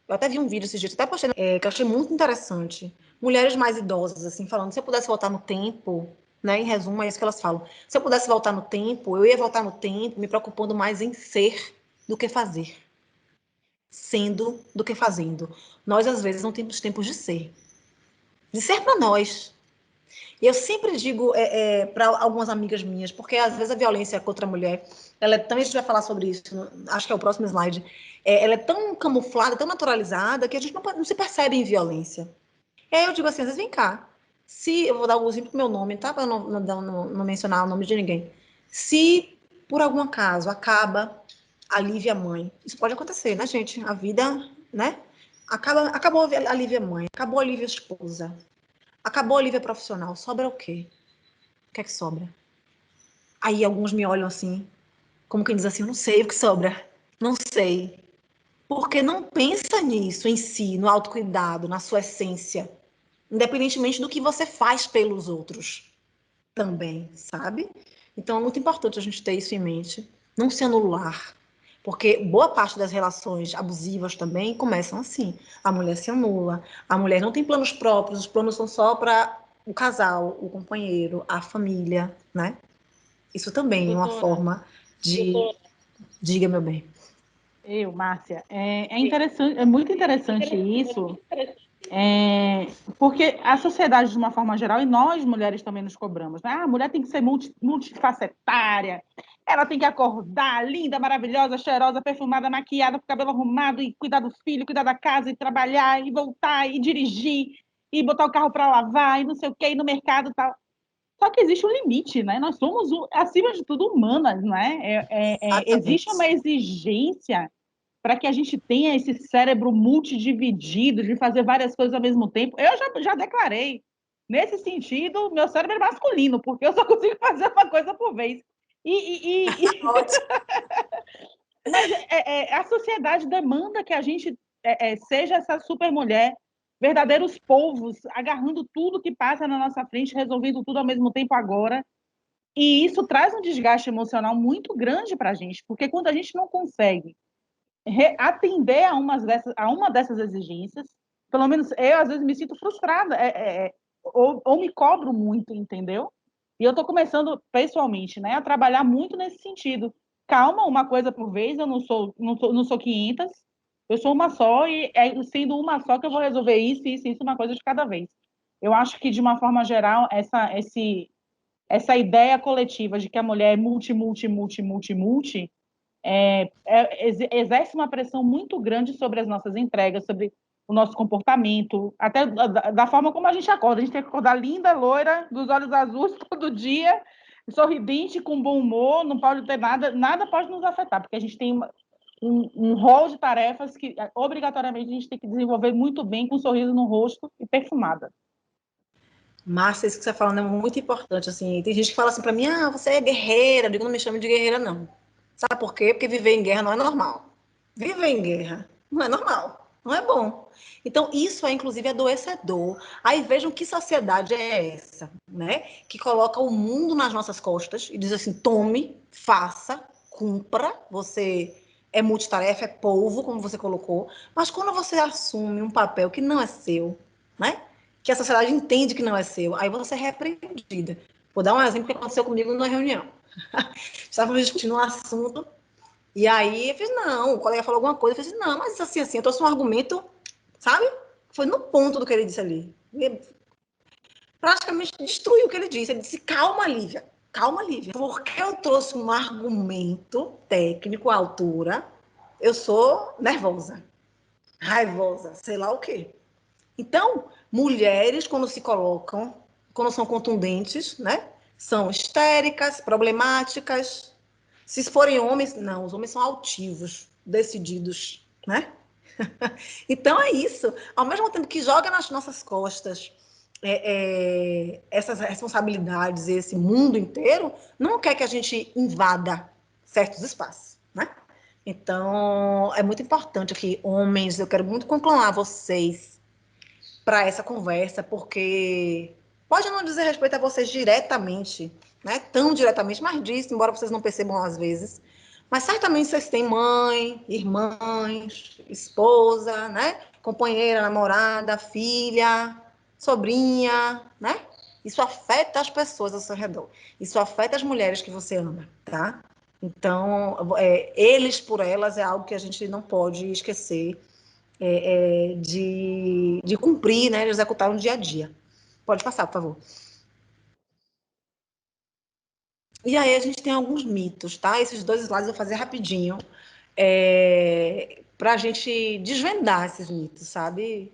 Eu até vi um vídeo esses dias, até postei, que eu achei muito interessante. Mulheres mais idosas, assim, falando, se eu pudesse voltar no tempo, né, em resumo, é isso que elas falam. Se eu pudesse voltar no tempo, eu ia voltar no tempo me preocupando mais em ser do que fazer. Sendo do que fazendo. Nós, às vezes, não temos tempo de ser. De ser para nós. E eu sempre digo para algumas amigas minhas, porque às vezes a violência contra a mulher, ela também a gente vai falar sobre isso, acho que é o próximo slide, ela é tão camuflada, tão naturalizada, que a gente não se percebe em violência. E aí eu digo assim, às vezes, vem cá, se eu vou dar um exemplo pro meu nome, tá? Para não mencionar o nome de ninguém. Se, por algum acaso, acaba a Lívia mãe, isso pode acontecer, né, gente? A vida, né? Acabou a Lívia mãe, acabou a Lívia esposa, acabou a Lívia profissional, sobra o quê? O que é que sobra? Aí alguns me olham assim, como quem diz assim, eu não sei o que sobra, não sei. Porque não pensa nisso em si, no autocuidado, na sua essência, independentemente do que você faz pelos outros também, sabe? Então é muito importante a gente ter isso em mente, não se anular, porque boa parte das relações abusivas também começam assim. A mulher se anula, a mulher não tem planos próprios, os planos são só para o casal, o companheiro, a família, né? Isso também é uma forma de... Diga, meu bem. Márcia, interessante, é muito interessante isso, porque a sociedade, de uma forma geral, e nós mulheres também nos cobramos, né? A mulher tem que ser multifacetária, ela tem que acordar linda, maravilhosa, cheirosa, perfumada, maquiada, com o cabelo arrumado, e cuidar do filho, cuidar da casa, e trabalhar, e voltar, e dirigir, e botar o carro para lavar, e não sei o quê, ir no mercado e tal. Só que existe um limite, né? Nós somos, acima de tudo, humanas, né? Existe uma exigência para que a gente tenha esse cérebro multidividido, de fazer várias coisas ao mesmo tempo. Eu já declarei, nesse sentido, meu cérebro é masculino, porque eu só consigo fazer uma coisa por vez. Mas a sociedade demanda que a gente seja essa supermulher, verdadeiros polvos, agarrando tudo que passa na nossa frente, resolvendo tudo ao mesmo tempo agora. E isso traz um desgaste emocional muito grande para a gente, porque quando a gente não consegue atender a uma dessas exigências, pelo menos eu, às vezes, me sinto frustrada, ou me cobro muito, entendeu? E eu estou começando, pessoalmente, né, a trabalhar muito nesse sentido. Calma, uma coisa por vez, eu não sou 500, eu sou uma só, e sendo uma só que eu vou resolver isso, uma coisa de cada vez. Eu acho que, de uma forma geral, essa ideia coletiva de que a mulher é multi, exerce uma pressão muito grande sobre as nossas entregas, sobre o nosso comportamento, até da forma como a gente acorda. A gente tem que acordar linda, loira, dos olhos azuis todo dia, sorridente, com bom humor, não pode ter nada pode nos afetar, porque a gente tem um rol de tarefas que, obrigatoriamente, a gente tem que desenvolver muito bem, com um sorriso no rosto e perfumada. Márcia, isso que você está falando é muito importante, assim. Tem gente que fala assim para mim, você é guerreira. Eu digo, não me chame de guerreira, não. Sabe por quê? Porque viver em guerra não é normal. Viver em guerra não é normal, não é bom. Então, isso é, inclusive, adoecedor. Aí vejam que sociedade é essa, né? Que coloca o mundo nas nossas costas e diz assim, tome, faça, cumpra. Você é multitarefa, é polvo, como você colocou. Mas quando você assume um papel que não é seu, né? Que a sociedade entende que não é seu, aí você é repreendida. Vou dar um exemplo que aconteceu comigo numa reunião. Estávamos discutindo um assunto, e aí eu fiz, não, o colega falou alguma coisa, eu fiz, não, mas assim, eu trouxe um argumento, sabe? Foi no ponto do que ele disse ali. Ele praticamente destruiu o que ele disse. Ele disse, calma, Lívia, porque eu trouxe um argumento técnico à altura, eu sou nervosa, raivosa, sei lá o quê. Então, mulheres, quando se colocam, quando são contundentes, né? São histéricas, problemáticas. Se forem homens, não, os homens são altivos, decididos, né? Então é isso. Ao mesmo tempo que joga nas nossas costas essas responsabilidades, esse mundo inteiro, não quer que a gente invada certos espaços, né? Então, é muito importante aqui, homens, eu quero muito conclamar vocês para essa conversa, porque pode não dizer respeito a vocês diretamente, né? Tão diretamente, mas diz, embora vocês não percebam às vezes. Mas certamente vocês têm mãe, irmãs, esposa, né? Companheira, namorada, filha, sobrinha, né? Isso afeta as pessoas ao seu redor. Isso afeta as mulheres que você ama, tá? Então, eles por elas é algo que a gente não pode esquecer de cumprir, né, de executar no dia a dia. Pode passar, por favor. E aí a gente tem alguns mitos, tá? Esses 2 slides eu vou fazer rapidinho, para a gente desvendar esses mitos, sabe?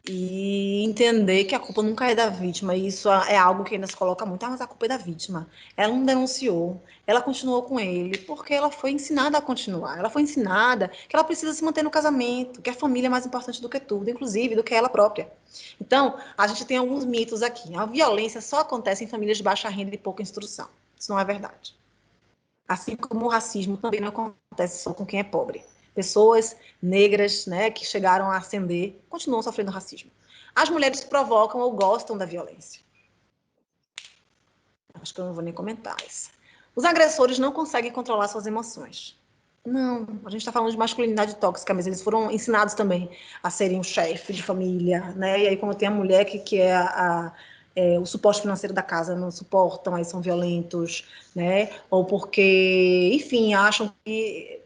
E entender que a culpa nunca é da vítima. E isso é algo que ainda se coloca muito. Mas a culpa é da vítima. Ela não denunciou. Ela continuou com ele porque ela foi ensinada a continuar. Ela foi ensinada que ela precisa se manter no casamento, que a família é mais importante do que tudo, inclusive do que ela própria. Então, a gente tem alguns mitos aqui. A violência só acontece em famílias de baixa renda e pouca instrução. Isso não é verdade. Assim como o racismo também não acontece só com quem é pobre. Pessoas negras, né, que chegaram a ascender, continuam sofrendo racismo. As mulheres provocam ou gostam da violência. Acho que eu não vou nem comentar isso. Os agressores não conseguem controlar suas emoções. Não, a gente está falando de masculinidade tóxica, mas eles foram ensinados também a serem o chefe de família, né? E aí, quando tem a mulher que é o suporte financeiro da casa, não suportam, aí são violentos, né? Ou porque, enfim, acham que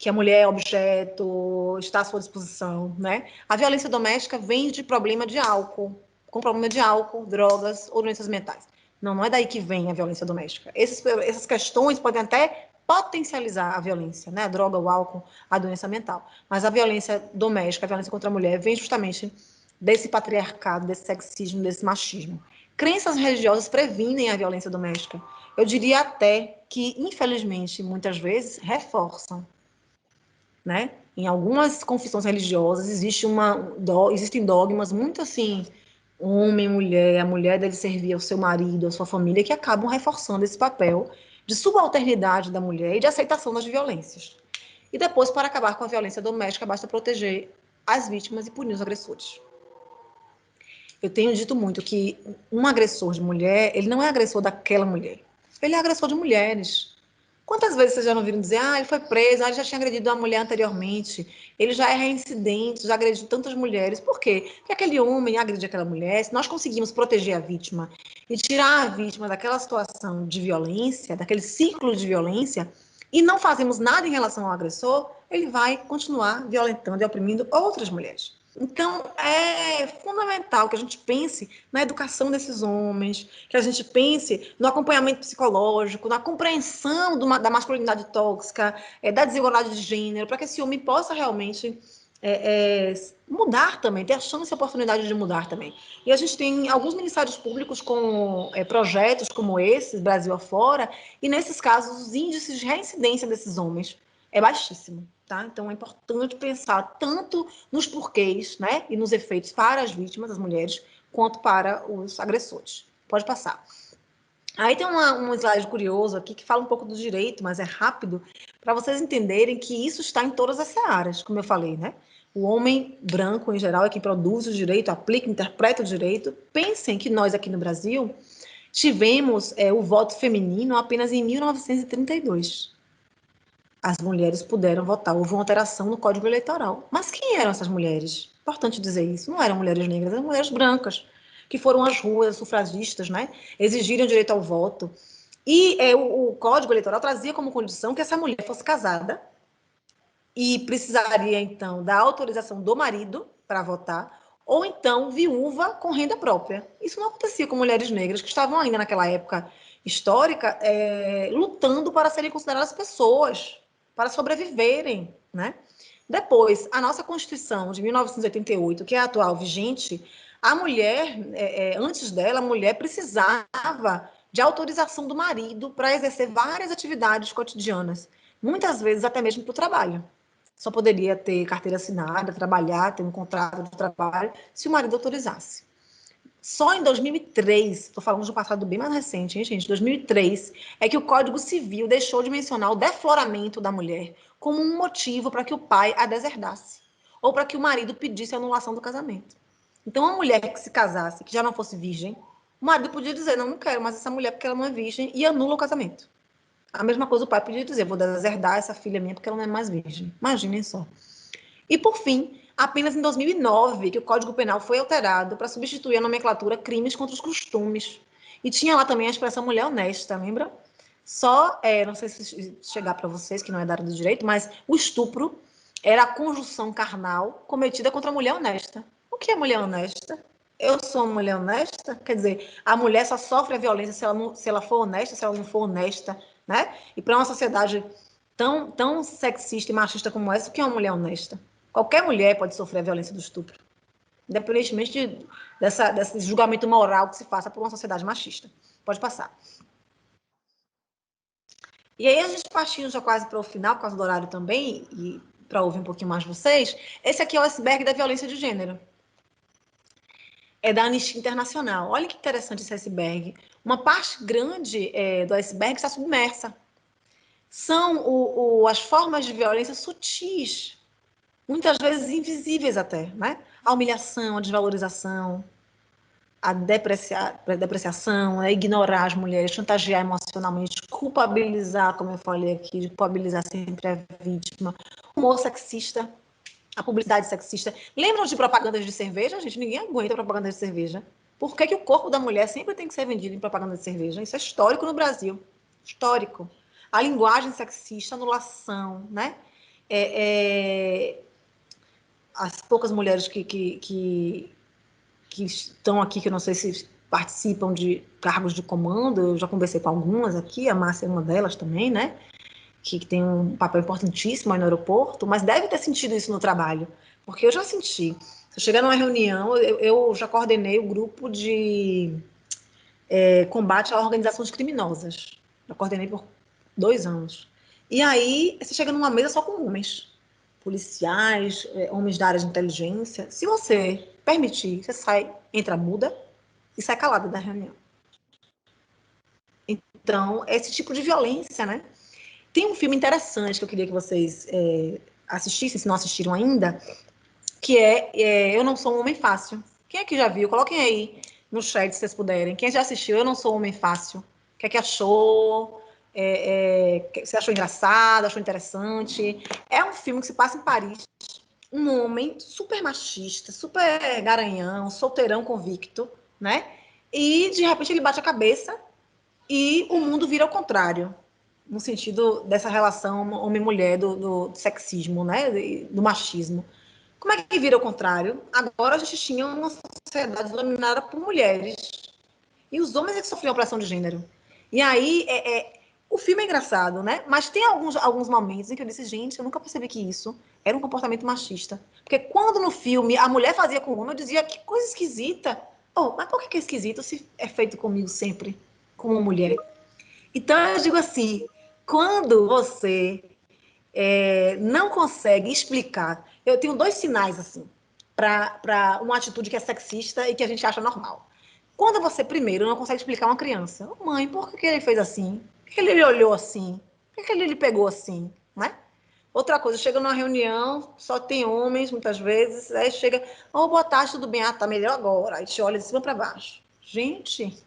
a mulher é objeto, está à sua disposição, né? A violência doméstica vem de problema de álcool, com problema de álcool, drogas ou doenças mentais. Não é daí que vem a violência doméstica. Essas questões podem até potencializar a violência, né? A droga, o álcool, a doença mental. Mas a violência doméstica, a violência contra a mulher, vem justamente desse patriarcado, desse sexismo, desse machismo. Crenças religiosas previnem a violência doméstica. Eu diria até que, infelizmente, muitas vezes, reforçam, né? Em algumas confissões religiosas existem dogmas muito assim, homem, mulher, a mulher deve servir ao seu marido, à sua família, que acabam reforçando esse papel de subalternidade da mulher e de aceitação das violências. E depois, para acabar com a violência doméstica, basta proteger as vítimas e punir os agressores. Eu tenho dito muito que um agressor de mulher, ele não é agressor daquela mulher, ele é agressor de mulheres. Quantas vezes vocês já não viram dizer, ele foi preso, ele já tinha agredido uma mulher anteriormente, ele já é reincidente, já agrediu tantas mulheres. Por quê? Porque aquele homem agride aquela mulher, se nós conseguimos proteger a vítima e tirar a vítima daquela situação de violência, daquele ciclo de violência, e não fazemos nada em relação ao agressor, ele vai continuar violentando e oprimindo outras mulheres. Então, é fundamental que a gente pense na educação desses homens, que a gente pense no acompanhamento psicológico, na compreensão da masculinidade tóxica, da desigualdade de gênero, para que esse homem possa realmente mudar também, ter a chance e a oportunidade de mudar também. E a gente tem alguns ministérios públicos com projetos como esses, Brasil afora, e nesses casos, os índices de reincidência desses homens é baixíssimo, tá? Então, é importante pensar tanto nos porquês, né, e nos efeitos para as vítimas, as mulheres, quanto para os agressores. Pode passar. Aí tem um slide curioso aqui que fala um pouco do direito, mas é rápido, para vocês entenderem que isso está em todas as searas, como eu falei, né? O homem branco, em geral, é quem produz o direito, aplica, interpreta o direito. Pensem que nós, aqui no Brasil, tivemos o voto feminino apenas em 1932. As mulheres puderam votar, houve uma alteração no Código Eleitoral. Mas quem eram essas mulheres? Importante dizer isso. Não eram mulheres negras, eram mulheres brancas, que foram às ruas, sufragistas, né? Exigiram direito ao voto. E o Código Eleitoral trazia como condição que essa mulher fosse casada e precisaria, então, da autorização do marido para votar, ou então viúva com renda própria. Isso não acontecia com mulheres negras que estavam ainda naquela época histórica lutando para serem consideradas pessoas, para sobreviverem, né? Depois, a nossa Constituição de 1988, que é a atual vigente, a mulher, antes dela, a mulher precisava de autorização do marido para exercer várias atividades cotidianas, muitas vezes até mesmo para o trabalho. Só poderia ter carteira assinada, trabalhar, ter um contrato de trabalho, se o marido autorizasse. Só em 2003, estou falando de um passado bem mais recente, hein, gente? 2003, é que o Código Civil deixou de mencionar o defloramento da mulher como um motivo para que o pai a deserdasse, ou para que o marido pedisse a anulação do casamento. Então, uma mulher que se casasse, que já não fosse virgem, o marido podia dizer, não quero mais essa mulher porque ela não é virgem, e anula o casamento. A mesma coisa o pai podia dizer, vou deserdar essa filha minha porque ela não é mais virgem. Imaginem só. E, por fim, apenas em 2009 que o Código Penal foi alterado para substituir a nomenclatura crimes contra os costumes. E tinha lá também a expressão mulher honesta, lembra? Só, não sei se chegar para vocês, que não é da área do direito, mas o estupro era a conjunção carnal cometida contra a mulher honesta. O que é mulher honesta? Eu sou uma mulher honesta? Quer dizer, a mulher só sofre a violência se ela for honesta, se ela não for honesta, né? E para uma sociedade tão sexista e machista como essa, o que é uma mulher honesta? Qualquer mulher pode sofrer a violência do estupro, independentemente desse julgamento moral que se faça por uma sociedade machista. Pode passar. E aí a gente partindo já quase para o final, por causa do horário também, e para ouvir um pouquinho mais vocês, esse aqui é o iceberg da violência de gênero. É da Anistia Internacional. Olha que interessante esse iceberg. Uma parte grande do iceberg está submersa. São as formas de violência sutis, muitas vezes invisíveis até, né? A humilhação, a desvalorização, a depreciação, ignorar as mulheres, chantagear emocionalmente, culpabilizar, como eu falei aqui, culpabilizar sempre a vítima, o humor sexista, a publicidade sexista. Lembram de propagandas de cerveja? Gente, ninguém aguenta propaganda de cerveja. Por que o corpo da mulher sempre tem que ser vendido em propaganda de cerveja? Isso é histórico no Brasil. Histórico. A linguagem sexista, anulação, né? As poucas mulheres que estão aqui, que eu não sei se participam de cargos de comando, eu já conversei com algumas aqui, a Márcia é uma delas também, né? Que tem um papel importantíssimo aí no aeroporto, mas deve ter sentido isso no trabalho, porque eu já senti. Se eu chegar numa reunião, eu já coordenei o grupo de combate a organizações criminosas. Já coordenei por 2 anos. E aí, você chega numa mesa só com homens, policiais, homens da área de inteligência. Se você permitir, você sai, entra muda e sai calada da reunião. Então, esse tipo de violência, né? Tem um filme interessante que eu queria que vocês assistissem, se não assistiram ainda, que Eu Não Sou um Homem Fácil. Quem é que já viu? Coloquem aí no chat, se vocês puderem. Quem já assistiu Eu Não Sou um Homem Fácil? O que é que achou? Você achou engraçado? Achou interessante? É um filme que se passa em Paris. Um homem super machista, super garanhão, solteirão convicto, né? E, de repente, ele bate a cabeça e o mundo vira ao contrário, no sentido dessa relação homem-mulher, do sexismo, né? Do machismo. Como é que vira ao contrário? Agora a gente tinha uma sociedade dominada por mulheres. E os homens é que sofriam opressão de gênero. E aí, o filme é engraçado, né? Mas tem alguns momentos em que eu disse, gente, eu nunca percebi que isso era um comportamento machista. Porque quando no filme a mulher fazia com o homem, eu dizia, que coisa esquisita. Mas por que é esquisito se é feito comigo sempre, como mulher? Então, eu digo assim, quando você não consegue explicar. Eu tenho 2 sinais, assim, para uma atitude que é sexista e que a gente acha normal. Quando você, primeiro, não consegue explicar uma criança. Mãe, por que ele fez assim? Por que ele olhou assim? Por que ele pegou assim? Né? Outra coisa, chega numa reunião, só tem homens, muitas vezes, aí chega, boa tarde, tudo bem? Tá melhor agora. Aí te olha de cima para baixo. Gente,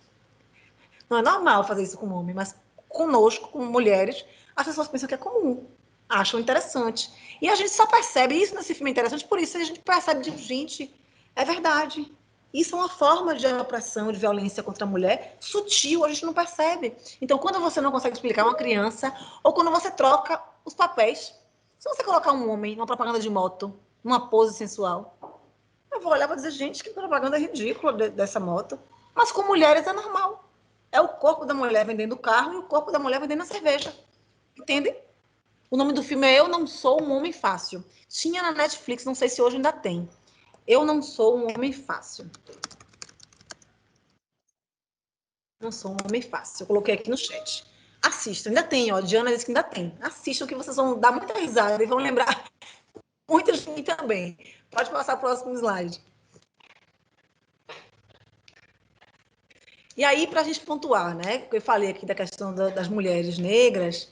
não é normal fazer isso com homem, mas conosco, com mulheres, as pessoas pensam que é comum, acham interessante. E a gente só percebe isso nesse filme interessante, por isso a gente percebe de gente, é verdade. Isso é uma forma de opressão, de violência contra a mulher, sutil, a gente não percebe. Então, quando você não consegue explicar uma criança, ou quando você troca os papéis, se você colocar um homem numa propaganda de moto, numa pose sensual, eu vou olhar e vou dizer, gente, que propaganda ridícula dessa moto. Mas com mulheres é normal. É o corpo da mulher vendendo o carro e o corpo da mulher vendendo a cerveja. Entende? O nome do filme é Eu Não Sou um Homem Fácil. Tinha na Netflix, não sei se hoje ainda tem. Eu Não Sou um Homem Fácil. Não sou um homem fácil. Eu coloquei aqui no chat. Assistam, ainda tem, ó. Diana disse que ainda tem. Assistam que vocês vão dar muita risada e vão lembrar muito de mim também. Pode passar para o próximo slide. E aí, para a gente pontuar, né? Eu falei aqui da questão das mulheres negras,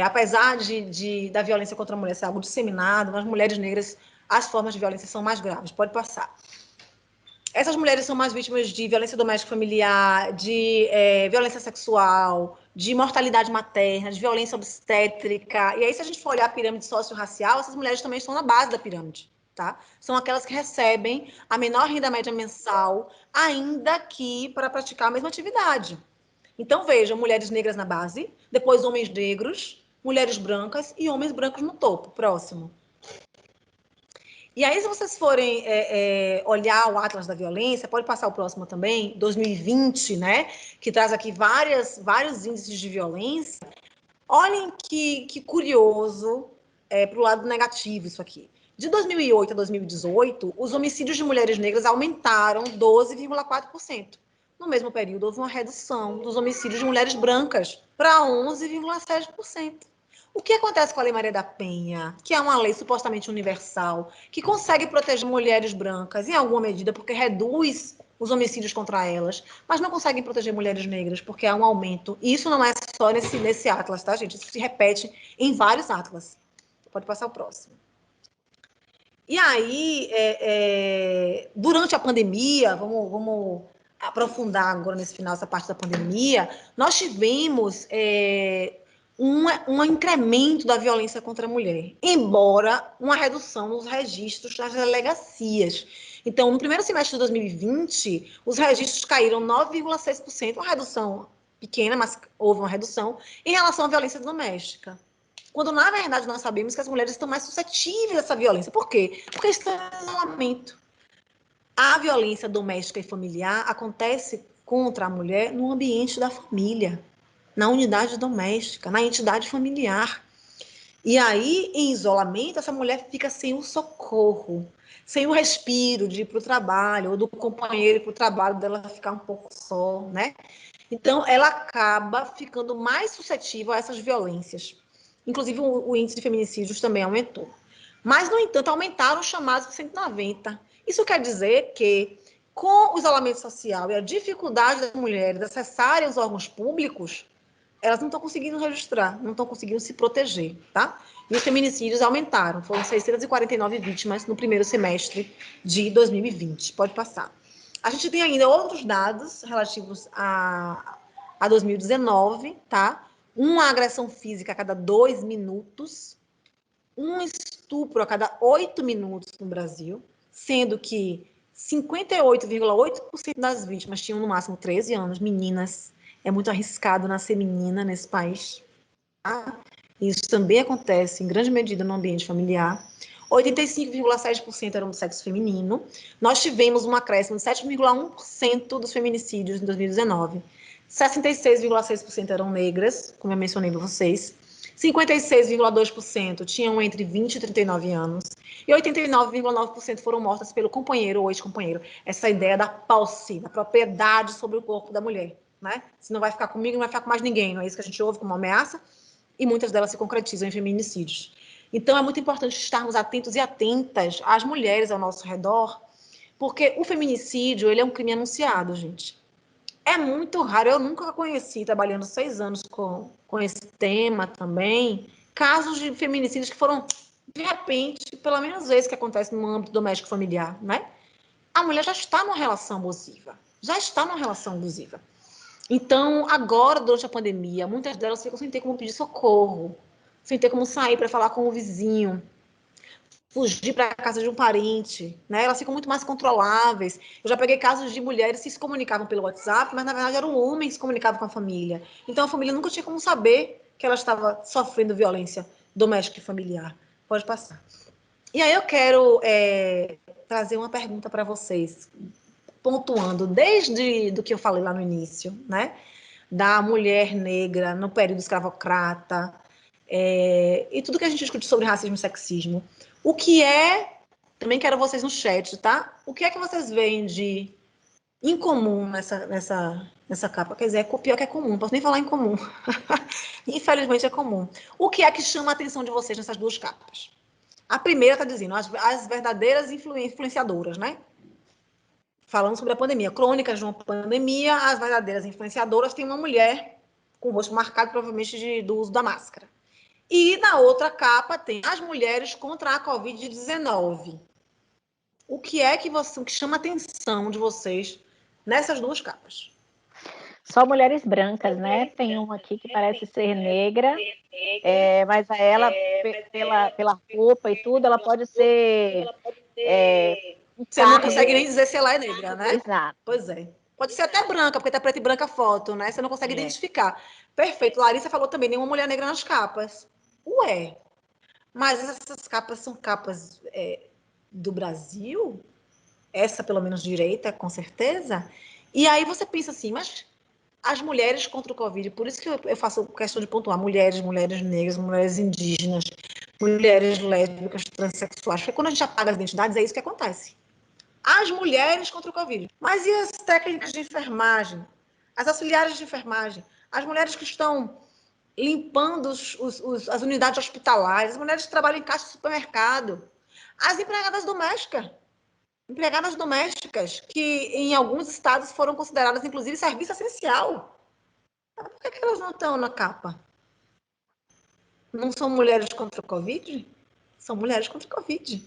apesar da violência contra a mulher ser algo disseminado, nas mulheres negras as formas de violência são mais graves. Pode passar. Essas mulheres são mais vítimas de violência doméstica familiar, de violência sexual, de mortalidade materna, de violência obstétrica. E aí, se a gente for olhar a pirâmide socio-racial, essas mulheres também estão na base da pirâmide. Tá? São aquelas que recebem a menor renda média mensal, ainda que para praticar a mesma atividade. Então, vejam, mulheres negras na base, depois homens negros, mulheres brancas e homens brancos no topo, próximo. E aí, se vocês forem olhar o Atlas da Violência, pode passar o próximo também, 2020, né? Que traz aqui vários índices de violência. Olhem que curioso para o lado negativo isso aqui. De 2008 a 2018, os homicídios de mulheres negras aumentaram 12,4%. No mesmo período, houve uma redução dos homicídios de mulheres brancas para 11,7%. O que acontece com a Lei Maria da Penha, que é uma lei supostamente universal, que consegue proteger mulheres brancas em alguma medida, porque reduz os homicídios contra elas, mas não conseguem proteger mulheres negras, porque há um aumento. E isso não é só nesse atlas, tá, gente? Isso se repete em vários atlas. Pode passar o próximo. E aí, durante a pandemia, vamos aprofundar agora nesse final essa parte da pandemia, nós tivemos um incremento da violência contra a mulher, embora uma redução nos registros das delegacias. Então, no primeiro semestre de 2020, os registros caíram 9,6%, uma redução pequena, mas houve uma redução, em relação à violência doméstica. Quando, na verdade, nós sabemos que as mulheres estão mais suscetíveis a essa violência. Por quê? Porque estão em isolamento. A violência doméstica e familiar acontece contra a mulher no ambiente da família, na unidade doméstica, na entidade familiar. E aí, em isolamento, essa mulher fica sem o socorro, sem o respiro de ir para o trabalho, ou do companheiro ir para o trabalho, dela ficar um pouco só, né? Então, ela acaba ficando mais suscetível a essas violências. Inclusive, o índice de feminicídios também aumentou. Mas, no entanto, aumentaram os chamados de 190. Isso quer dizer que, com o isolamento social e a dificuldade das mulheres acessarem os órgãos públicos, elas não estão conseguindo registrar, não estão conseguindo se proteger, tá? E os feminicídios aumentaram, foram 649 vítimas no primeiro semestre de 2020. Pode passar. A gente tem ainda outros dados relativos a 2019, tá? Uma agressão física a cada 2 minutos, um estupro a cada 8 minutos no Brasil, sendo que 58,8% das vítimas tinham no máximo 13 anos, meninas. É muito arriscado nascer menina nesse país. Tá? Isso também acontece em grande medida no ambiente familiar. 85,7% eram do sexo feminino. Nós tivemos um acréscimo de 7,1% dos feminicídios em 2019. 66,6% eram negras, como eu mencionei para vocês. 56,2% tinham entre 20 e 39 anos. E 89,9% foram mortas pelo companheiro ou ex-companheiro. Essa ideia da posse, da propriedade sobre o corpo da mulher. Né? Se não vai ficar comigo, não vai ficar com mais ninguém. Não é isso que a gente ouve como uma ameaça? e muitas delas se concretizam em feminicídios. Então, é muito importante estarmos atentos e atentas às mulheres ao nosso redor, porque o feminicídio, ele é um crime anunciado, gente. É muito raro, eu nunca conheci, trabalhando 6 anos com esse tema também, casos de feminicídios que foram, de repente, pela menos vez que acontece no âmbito doméstico familiar, né? A mulher já está numa relação abusiva. Já está numa relação abusiva. Então, agora, durante a pandemia, muitas delas ficam sem ter como pedir socorro, sem ter como sair para falar com o vizinho, fugir para a casa de um parente, né? Elas ficam muito mais controláveis. Eu já peguei casos de mulheres que se comunicavam pelo WhatsApp, mas na verdade era um homem que se comunicava com a família. Então a família nunca tinha como saber que ela estava sofrendo violência doméstica e familiar. Pode passar. E aí eu quero trazer uma pergunta para vocês, pontuando desde do que eu falei lá no início, né? Da mulher negra no período escravocrata, e tudo que a gente discute sobre racismo e sexismo. O que é, também quero vocês no chat, tá? O que é que vocês veem de incomum nessa capa? Quer dizer, é pior que é comum, não posso nem falar em comum. Infelizmente é comum. O que é que chama a atenção de vocês nessas duas capas? A primeira está dizendo as verdadeiras influenciadoras, né? Falando sobre a pandemia. Crônicas de uma pandemia, as verdadeiras influenciadoras têm uma mulher com o rosto marcado, provavelmente do uso da máscara. E na outra capa tem as mulheres contra a Covid-19. O que é que chama a atenção de vocês nessas duas capas? Só mulheres brancas, né? Tem uma aqui que parece ser negra, mas a ela, pela roupa e tudo, ela pode ser... Você não consegue nem dizer se ela é negra, né? Exato. Pois é. Pode ser até branca, porque tá preta e branca a foto, né? Você não consegue identificar. Perfeito. Larissa falou também, nenhuma mulher negra nas capas. Ué, mas essas capas são capas do Brasil? Essa, pelo menos, direita, com certeza. E aí você pensa assim, mas as mulheres contra o Covid, por isso que eu faço questão de pontuar mulheres negras, mulheres indígenas, mulheres lésbicas, transexuais, porque quando a gente apaga as identidades, é isso que acontece. As mulheres contra o Covid. Mas e as técnicas de enfermagem? As auxiliares de enfermagem? As mulheres que estão limpando as unidades hospitalares, as mulheres que trabalham em caixa de supermercado, as empregadas domésticas, que em alguns estados foram consideradas, inclusive, serviço essencial. Por que elas não estão na capa? Não são mulheres contra o Covid? São mulheres contra o Covid.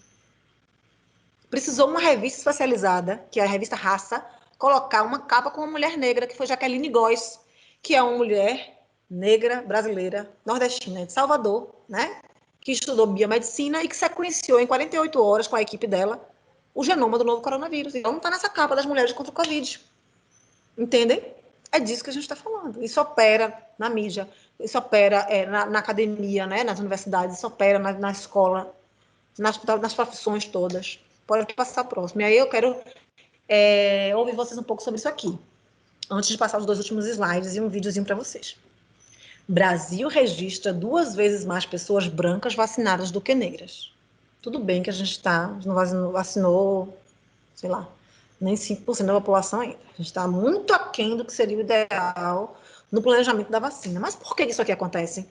Precisou uma revista especializada, que é a revista Raça, colocar uma capa com uma mulher negra, que foi Jaqueline Góes, que é uma mulher negra, brasileira, nordestina, de Salvador, né? Que estudou biomedicina e que sequenciou em 48 horas com a equipe dela o genoma do novo coronavírus. Então não está nessa capa das mulheres contra o Covid. Entendem? É disso que a gente está falando. Isso opera na mídia, isso opera na academia, né? Nas universidades, isso opera na escola, nas profissões todas. Pode passar próximo. E aí eu quero ouvir vocês um pouco sobre isso aqui, antes de passar os 2 últimos slides e um videozinho para vocês. Brasil registra 2 vezes mais pessoas brancas vacinadas do que negras. Tudo bem que a gente não vacinou, sei lá, nem 5% da população ainda. A gente está muito aquém do que seria o ideal no planejamento da vacina. Mas por que isso aqui acontece?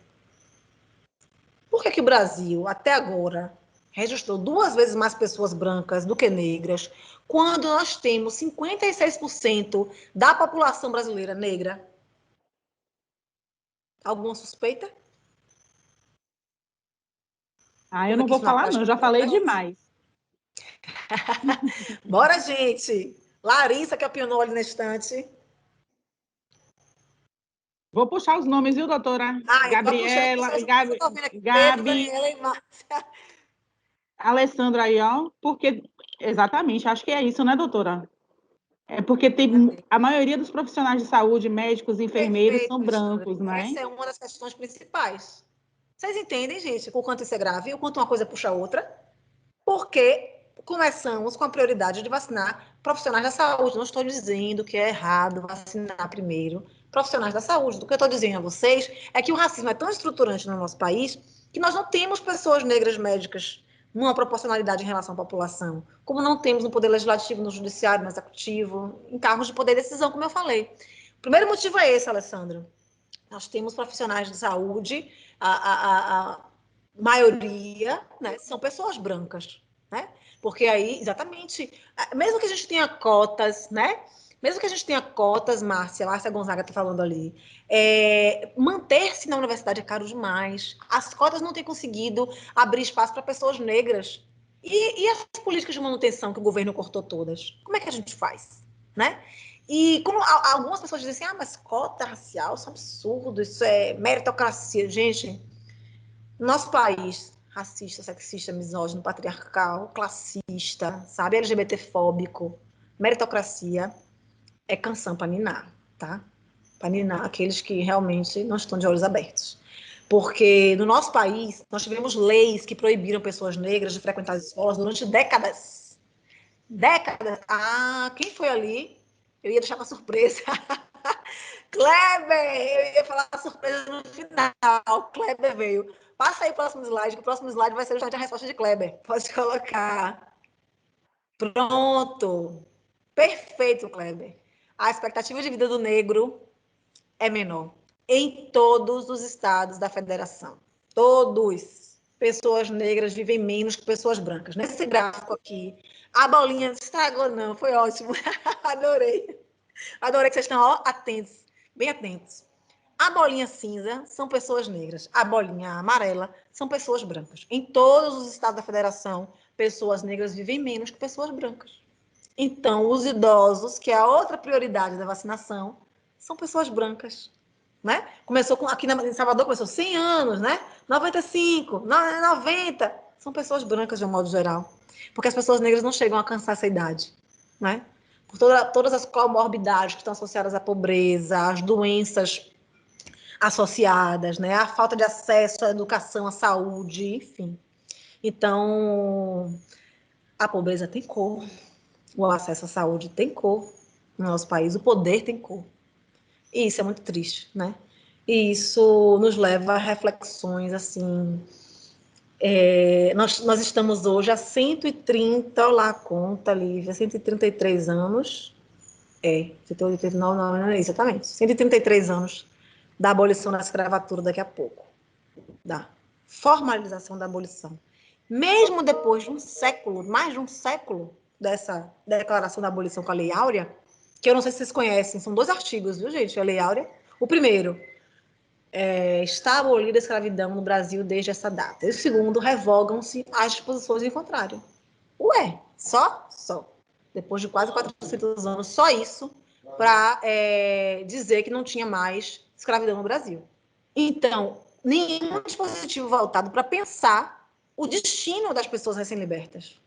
Por que o Brasil, até agora, registrou 2 vezes mais pessoas brancas do que negras, quando nós temos 56% da população brasileira negra? Alguma suspeita? Eu não vou falar, não. Eu já falei demais. Bora, gente! Larissa, que apinou ali na estante. Vou puxar os nomes, viu, doutora? Gabriela, Gabi, Alessandra aí, ó. Porque, exatamente, acho que é isso, né, doutora? É porque tem a maioria dos profissionais de saúde, médicos, enfermeiros, são brancos, né? Essa é uma das questões principais. Vocês entendem, gente, o quanto isso é grave, o quanto uma coisa puxa a outra? Porque começamos com a prioridade de vacinar profissionais da saúde. Não estou dizendo que é errado vacinar primeiro profissionais da saúde. O que eu estou dizendo a vocês é que o racismo é tão estruturante no nosso país que nós não temos pessoas negras médicas numa proporcionalidade em relação à população, como não temos no poder legislativo, no judiciário, no executivo, em cargos de poder de decisão, como eu falei. O primeiro motivo é esse, Alessandro. Nós temos profissionais de saúde, a maioria, né, são pessoas brancas, né? Porque aí, exatamente, mesmo que a gente tenha cotas, né? Mesmo que a gente tenha cotas, Márcia Gonzaga está falando ali, manter-se na universidade é caro demais. As cotas não têm conseguido abrir espaço para pessoas negras. E as políticas de manutenção que o governo cortou todas? Como é que a gente faz, né? E como algumas pessoas dizem assim, mas cota racial, isso é um absurdo, isso é meritocracia. Gente, nosso país, racista, sexista, misógino, patriarcal, classista, sabe, LGBTfóbico, meritocracia, é canção para ninar, tá? Para ninar aqueles que realmente não estão de olhos abertos. Porque no nosso país, nós tivemos leis que proibiram pessoas negras de frequentar as escolas durante décadas. Décadas. Ah, quem foi ali? Eu ia deixar uma surpresa. Kleber! Eu ia falar a surpresa no final. Kleber veio. Passa aí o próximo slide, que o próximo slide vai ser justamente a resposta de Kleber. Pode colocar. Pronto. Perfeito, Kleber. A expectativa de vida do negro é menor em todos os estados da federação. Todos. Pessoas negras vivem menos que pessoas brancas. Nesse gráfico aqui, a bolinha não estragou, não. Foi ótimo. Adorei. Adorei que vocês estão atentos, bem atentos. A bolinha cinza são pessoas negras. A bolinha amarela são pessoas brancas. Em todos os estados da federação, pessoas negras vivem menos que pessoas brancas. Então, os idosos, que é a outra prioridade da vacinação, são pessoas brancas. Né? Começou aqui em Salvador, começou 100 anos, né? 95, 90. São pessoas brancas, de um modo geral. Porque as pessoas negras não chegam a alcançar essa idade. Né? Por todas as comorbidades que estão associadas à pobreza, às doenças associadas, né? A falta de acesso à educação, à saúde, enfim. Então, a pobreza tem cor, o acesso à saúde tem cor no nosso país, o poder tem cor. E isso é muito triste, né? E isso nos leva a reflexões, assim... nós estamos hoje há 130, olha lá a conta, Lívia, 133 anos. 189, não é exatamente. 133 anos da abolição da escravatura daqui a pouco. Da formalização da abolição. Mesmo depois de um século, mais de um século dessa declaração da abolição com a Lei Áurea, que eu não sei se vocês conhecem, são 2 artigos, viu, gente? A Lei Áurea. O primeiro, está abolida a escravidão no Brasil desde essa data. E o segundo, revogam-se as disposições em contrário. Ué, só? Só. Depois de quase 400 anos, só isso para dizer que não tinha mais escravidão no Brasil. Então, nenhum dispositivo voltado para pensar o destino das pessoas recém-libertas.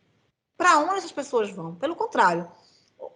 Para onde essas pessoas vão? Pelo contrário,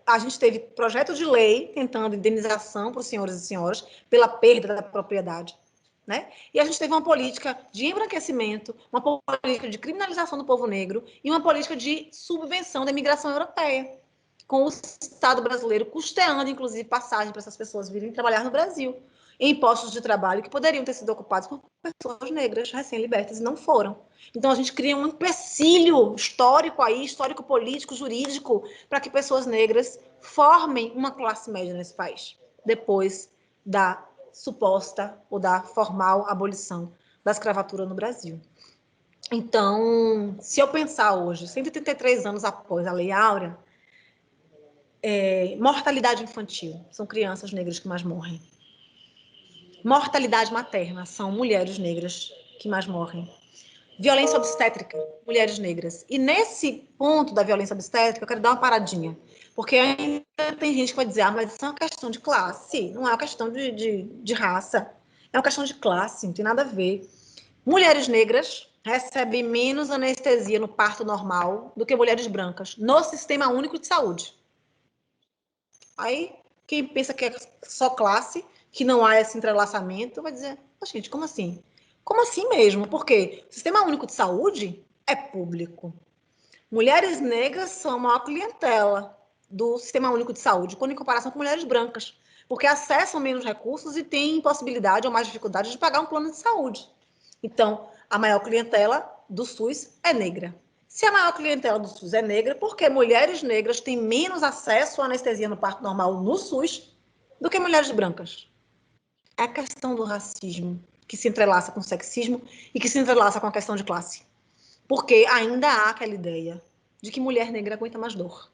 a gente teve projeto de lei tentando indenização para os senhores e senhoras pela perda da propriedade. Né? E a gente teve uma política de embranquecimento, uma política de criminalização do povo negro e uma política de subvenção da imigração europeia, com o Estado brasileiro custeando, inclusive, passagem para essas pessoas virem trabalhar no Brasil, em postos de trabalho que poderiam ter sido ocupados por pessoas negras recém-libertas e não foram. Então, a gente cria um empecilho histórico aí, histórico, político, jurídico, para que pessoas negras formem uma classe média nesse país, depois da suposta ou da formal abolição da escravatura no Brasil. Então, se eu pensar hoje, 133 anos após a Lei Áurea, mortalidade infantil, são crianças negras que mais morrem. Mortalidade materna, são mulheres negras que mais morrem. Violência obstétrica, mulheres negras. E nesse ponto da violência obstétrica, eu quero dar uma paradinha. Porque ainda tem gente que vai dizer, mas isso é uma questão de classe, não é uma questão de raça. É uma questão de classe, não tem nada a ver. Mulheres negras recebem menos anestesia no parto normal do que mulheres brancas, no Sistema Único de Saúde. Aí, quem pensa que é só classe, que não há esse entrelaçamento, vai dizer, gente, como assim? Como assim mesmo? Porque o Sistema Único de Saúde é público. Mulheres negras são a maior clientela do Sistema Único de Saúde, quando em comparação com mulheres brancas, porque acessam menos recursos e têm impossibilidade ou mais dificuldade de pagar um plano de saúde. Então, a maior clientela do SUS é negra. Se a maior clientela do SUS é negra, por que mulheres negras têm menos acesso à anestesia no parto normal no SUS do que mulheres brancas? é a questão do racismo, que se entrelaça com o sexismo e que se entrelaça com a questão de classe. Porque ainda há aquela ideia de que mulher negra aguenta mais dor.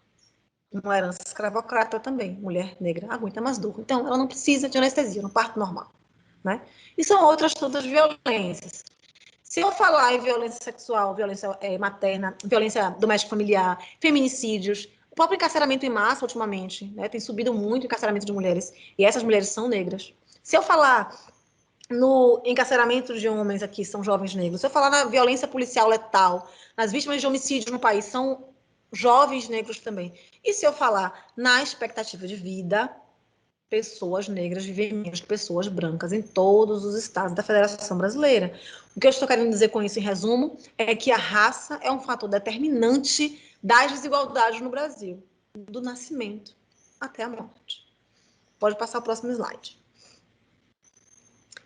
Uma herança escravocrata também. Mulher negra aguenta mais dor. Então, ela não precisa de anestesia no parto normal. Né? E são outras todas violências. Se eu falar em violência sexual, violência materna, violência doméstica familiar, feminicídios, o próprio encarceramento em massa, ultimamente, né, tem subido muito o encarceramento de mulheres, e essas mulheres são negras. Se eu falar no encarceramento de homens aqui, são jovens negros, se eu falar na violência policial letal, nas vítimas de homicídio no país, são jovens negros também. E se eu falar na expectativa de vida, pessoas negras vivem menos que pessoas brancas em todos os estados da Federação Brasileira. O que eu estou querendo dizer com isso, em resumo, é que a raça é um fator determinante das desigualdades no Brasil, do nascimento até a morte. Pode passar o próximo slide.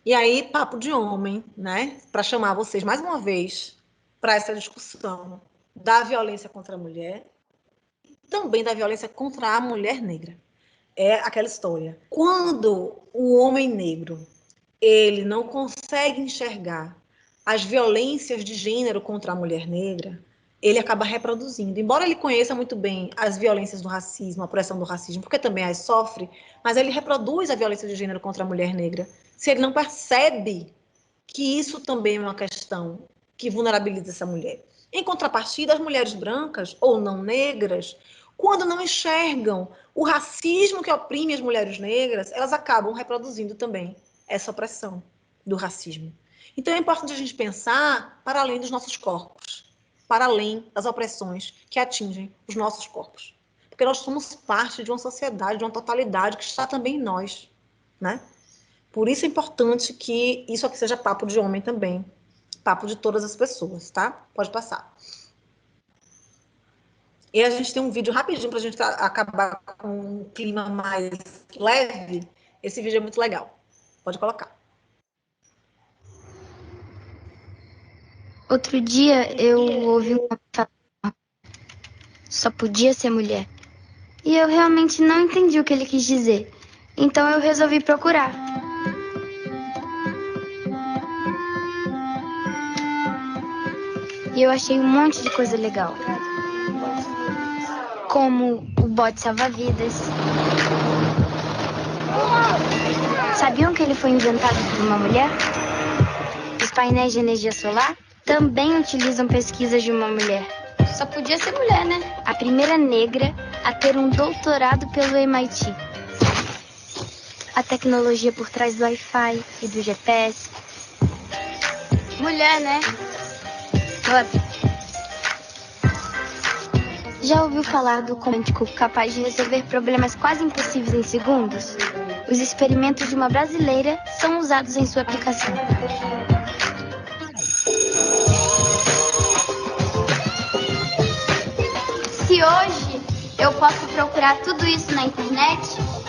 E aí, papo de homem, né? Para chamar vocês mais uma vez para essa discussão da violência contra a mulher, também da violência contra a mulher negra. É aquela história. Quando o homem negro ele não consegue enxergar as violências de gênero contra a mulher negra, ele acaba reproduzindo. Embora ele conheça muito bem as violências do racismo, a opressão do racismo, porque também as sofre, mas ele reproduz a violência de gênero contra a mulher negra. Se ele não percebe que isso também é uma questão que vulnerabiliza essa mulher. Em contrapartida, as mulheres brancas ou não negras, quando não enxergam o racismo que oprime as mulheres negras, elas acabam reproduzindo também essa opressão do racismo. Então é importante a gente pensar para além dos nossos corpos, para além das opressões que atingem os nossos corpos. Porque nós somos parte de uma sociedade, de uma totalidade que está também em nós, né? Por isso é importante que isso aqui seja papo de homem também, papo de todas as pessoas, tá? Pode passar. E a gente tem um vídeo rapidinho para a gente acabar com um clima mais leve. Esse vídeo é muito legal. Pode colocar. Outro dia eu ouvi uma falar, só podia ser mulher. E eu realmente não entendi o que ele quis dizer. Então eu resolvi procurar. E eu achei um monte de coisa legal. Como o bote salva-vidas. Sabiam que ele foi inventado por uma mulher? Os painéis de energia solar também utilizam pesquisas de uma mulher. Só podia ser mulher, né? A primeira negra a ter um doutorado pelo MIT. A tecnologia por trás do Wi-Fi e do GPS. Mulher, né? Já ouviu falar do quântico capaz de resolver problemas quase impossíveis em segundos? Os experimentos de uma brasileira são usados em sua aplicação. Se hoje eu posso procurar tudo isso na internet,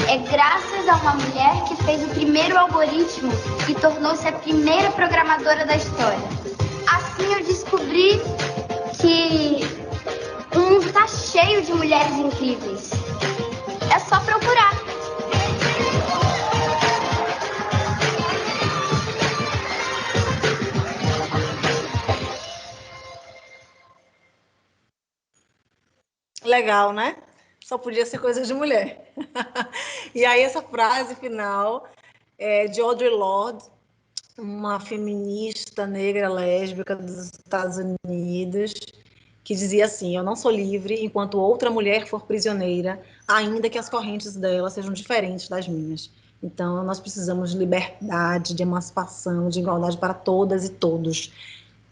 é graças a uma mulher que fez o primeiro algoritmo e tornou-se a primeira programadora da história. Assim eu descobri que o mundo está cheio de mulheres incríveis. É só procurar. Legal, né? Só podia ser coisa de mulher. E aí essa frase final é de Audre Lorde, uma feminista negra lésbica dos Estados Unidos, que dizia assim: eu não sou livre enquanto outra mulher for prisioneira, ainda que as correntes dela sejam diferentes das minhas. Então, nós precisamos de liberdade, de emancipação, de igualdade para todas e todos.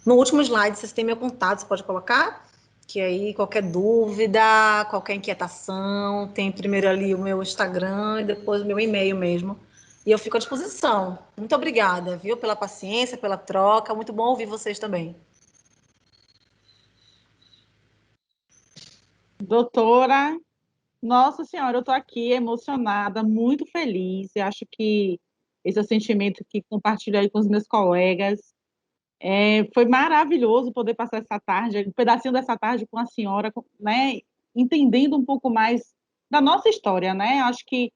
No último slide, vocês têm meu contato, você pode colocar? Que aí, qualquer dúvida, qualquer inquietação, tem primeiro ali o meu Instagram e depois o meu e-mail mesmo. E eu fico à disposição. Muito obrigada, viu, pela paciência, pela troca. Muito bom ouvir vocês também. Doutora, nossa senhora, eu estou aqui emocionada, muito feliz. Eu acho que esse é o sentimento que compartilho aí com os meus colegas. Foi maravilhoso poder passar essa tarde, um pedacinho dessa tarde com a senhora, né, entendendo um pouco mais da nossa história, né? Acho que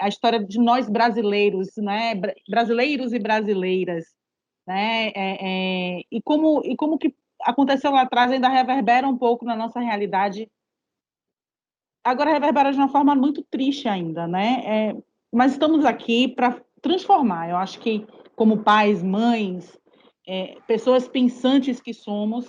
a história de nós brasileiros, né? Brasileiros e brasileiras, né? E como que aconteceu lá atrás ainda reverbera um pouco na nossa realidade. Agora reverbera de uma forma muito triste ainda, né? Mas estamos aqui para transformar. Eu acho que, como pais, mães, pessoas pensantes que somos,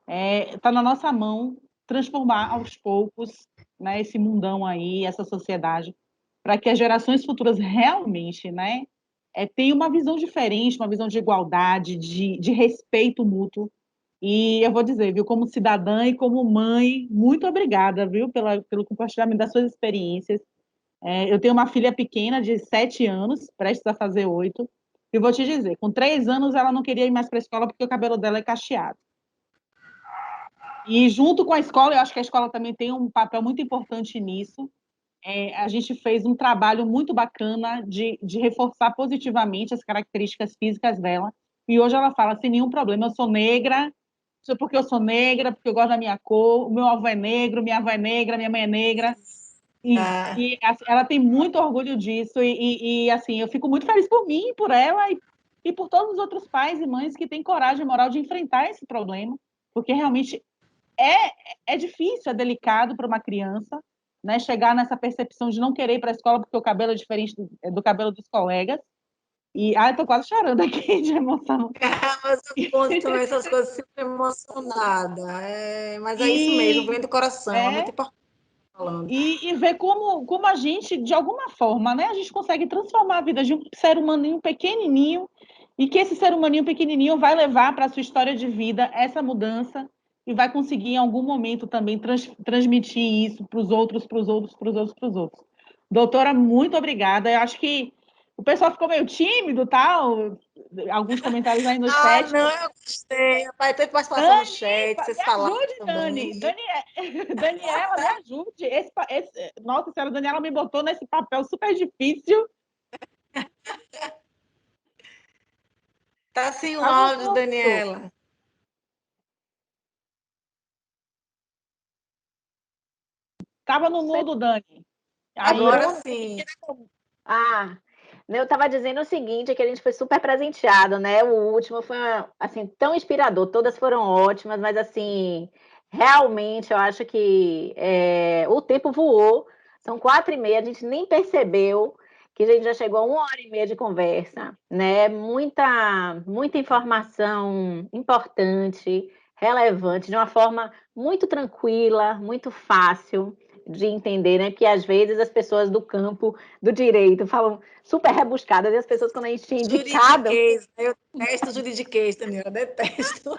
está na nossa mão transformar aos poucos, né, esse mundão aí, essa sociedade, para que as gerações futuras realmente, né, tenham uma visão diferente, uma visão de igualdade, de respeito mútuo. E eu vou dizer, viu, como cidadã e como mãe, muito obrigada, viu, pelo compartilhamento das suas experiências. Eu tenho uma filha pequena de 7 anos, prestes a fazer 8, e vou te dizer, com 3 anos ela não queria ir mais para a escola porque o cabelo dela é cacheado. E junto com a escola, eu acho que a escola também tem um papel muito importante nisso. A gente fez um trabalho muito bacana de reforçar positivamente as características físicas dela. E hoje ela fala sem nenhum problema: eu sou negra, isso é porque eu sou negra, porque eu gosto da minha cor, o meu avô é negro, minha avó é negra, minha mãe é negra. E assim, ela tem muito orgulho disso. Assim, eu fico muito feliz por mim, por ela e por todos os outros pais e mães que têm coragem moral de enfrentar esse problema, porque realmente é difícil, é delicado para uma criança, né, chegar nessa percepção de não querer ir para a escola porque o cabelo é diferente do cabelo dos colegas. Eu tô quase chorando aqui de emoção. Mas eu conto também essas coisas sempre emocionada. Mas é isso mesmo, vem do coração, é muito importante falando. E ver como a gente, de alguma forma, né, a gente consegue transformar a vida de um ser humaninho pequenininho e que esse ser humaninho pequenininho vai levar para a sua história de vida essa mudança e vai conseguir, em algum momento, também transmitir isso para os outros, para os outros, para os outros, para os outros. Doutora, muito obrigada. Eu acho que o pessoal ficou meio tímido, tal. Alguns comentários aí no chat. Não, eu gostei. Vai ter participação no chat, vocês falaram também. Daniela, me ajude. Nossa senhora, Daniela me botou nesse papel super difícil. Tá sem o áudio, Daniela. Estava no mudo, Dani. Agora sim. Eu estava dizendo o seguinte, que a gente foi super presenteado, né? O último foi, assim, tão inspirador. Todas foram ótimas, mas, assim, realmente eu acho que o tempo voou. São 4h30, a gente nem percebeu que a gente já chegou a 1h30 de conversa, né? Muita informação importante, relevante, de uma forma muito tranquila, muito fácil de entender, né? Porque às vezes as pessoas do campo do direito falam super rebuscadas, e as pessoas, quando a gente tinha indicado. Eu detesto juridiquês, Daniela, eu detesto.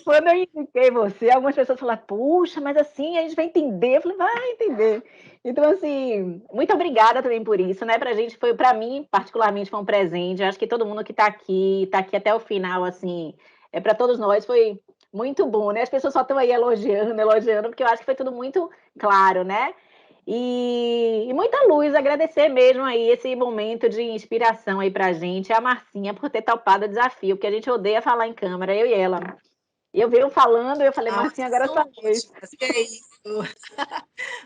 Quando eu indiquei você, algumas pessoas falaram, puxa, mas assim a gente vai entender. Eu falei, vai entender. Então, assim, muito obrigada também por isso, né? Pra gente foi, para mim, particularmente, foi um presente. Eu acho que todo mundo que tá aqui até o final, assim, para todos nós foi muito bom, né? As pessoas só estão aí elogiando, porque eu acho que foi tudo muito claro, né? E muita luz, agradecer mesmo aí esse momento de inspiração aí pra gente, a Marcinha por ter topado o desafio, porque a gente odeia falar em câmera, eu e ela. Eu venho falando e eu falei, Marcinha, agora é sua vez. Que é isso.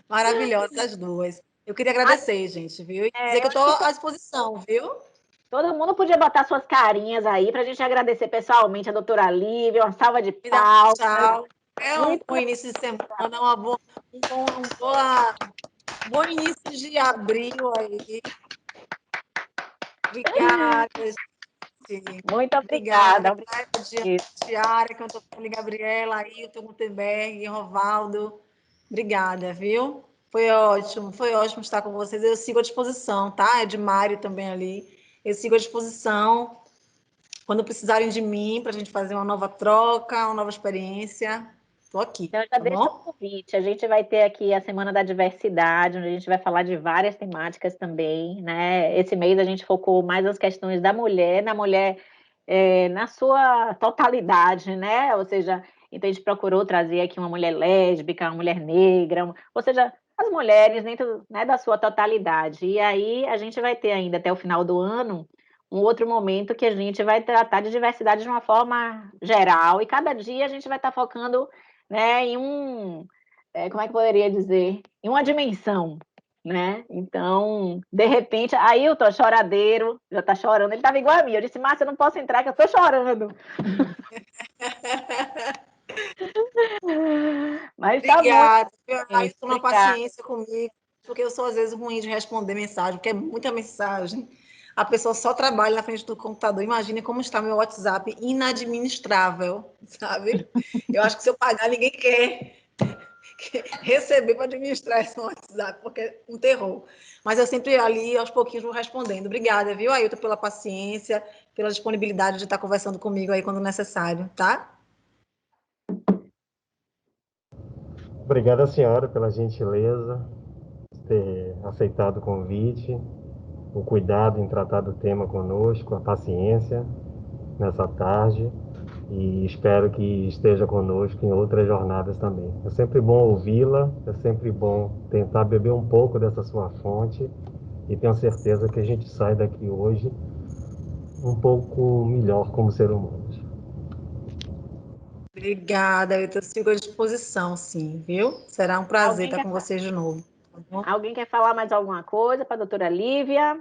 Maravilhosas as duas. Eu queria agradecer, gente, viu? E dizer que eu estou à disposição, viu? Todo mundo podia botar suas carinhas aí para a gente agradecer pessoalmente a doutora Lívia, uma salva de palmas. Tchau. Um bom início de semana, um bom início de abril aí. Obrigada, gente. Muito obrigada. Tiara, Cantopoli, Gabriela, Ailton, Gutenberg, Rovaldo. Obrigada, viu? Foi ótimo estar com vocês. Eu sigo à disposição, tá? É de Mário também ali. Eu sigo à disposição. Quando precisarem de mim, para a gente fazer uma nova troca, uma nova experiência, estou aqui. Então, já deixa o convite. A gente vai ter aqui a Semana da Diversidade, onde a gente vai falar de várias temáticas também, né? Esse mês a gente focou mais nas questões da mulher, na sua totalidade, né? Ou seja, então a gente procurou trazer aqui uma mulher lésbica, uma mulher negra, ou seja, as mulheres dentro, né, da sua totalidade. E aí a gente vai ter ainda até o final do ano um outro momento que a gente vai tratar de diversidade de uma forma geral, e cada dia a gente vai estar focando, né, em como é que eu poderia dizer? Em uma dimensão, né? Então, de repente, Ailton, choradeiro, já tá chorando, ele tava igual a mim. Eu disse, Márcia, eu não posso entrar, que eu tô chorando. Mas tá bom, Obrigada. Aí, gente, com uma obrigada. paciência comigo, porque eu sou, às vezes, ruim de responder mensagem, porque é muita mensagem. A pessoa só trabalha na frente do computador. Imagine como está meu WhatsApp inadministrável, sabe? Eu acho que se eu pagar, ninguém quer receber para administrar esse WhatsApp, porque é um terror. Mas eu sempre ali, aos pouquinhos, vou respondendo. Obrigada, viu, Ailton, pela paciência, pela disponibilidade de estar conversando comigo aí quando necessário, tá? Obrigado, senhora, pela gentileza de ter aceitado o convite, o cuidado em tratar do tema conosco, a paciência nessa tarde, e espero que esteja conosco em outras jornadas também. É sempre bom ouvi-la, é sempre bom tentar beber um pouco dessa sua fonte, e tenho certeza que a gente sai daqui hoje um pouco melhor como ser humano. Obrigada, eu sigo à disposição, sim, viu? Será um prazer estar com vocês de novo. Tá bom? Alguém quer falar mais alguma coisa para a doutora Lívia?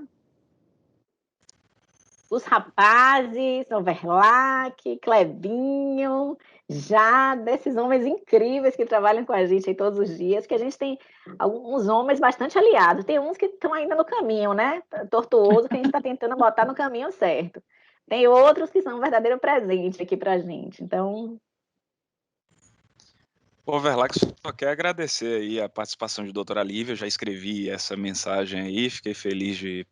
Os rapazes, Overlac, Clebinho, já desses homens incríveis que trabalham com a gente aí todos os dias, que a gente tem alguns homens bastante aliados. Tem uns que estão ainda no caminho, né? Tortuoso, que a gente está tentando botar no caminho certo. Tem outros que são um verdadeiro presente aqui para a gente. Então, O Overlac só quer agradecer aí a participação de doutora Lívia, eu já escrevi essa mensagem aí, fiquei feliz de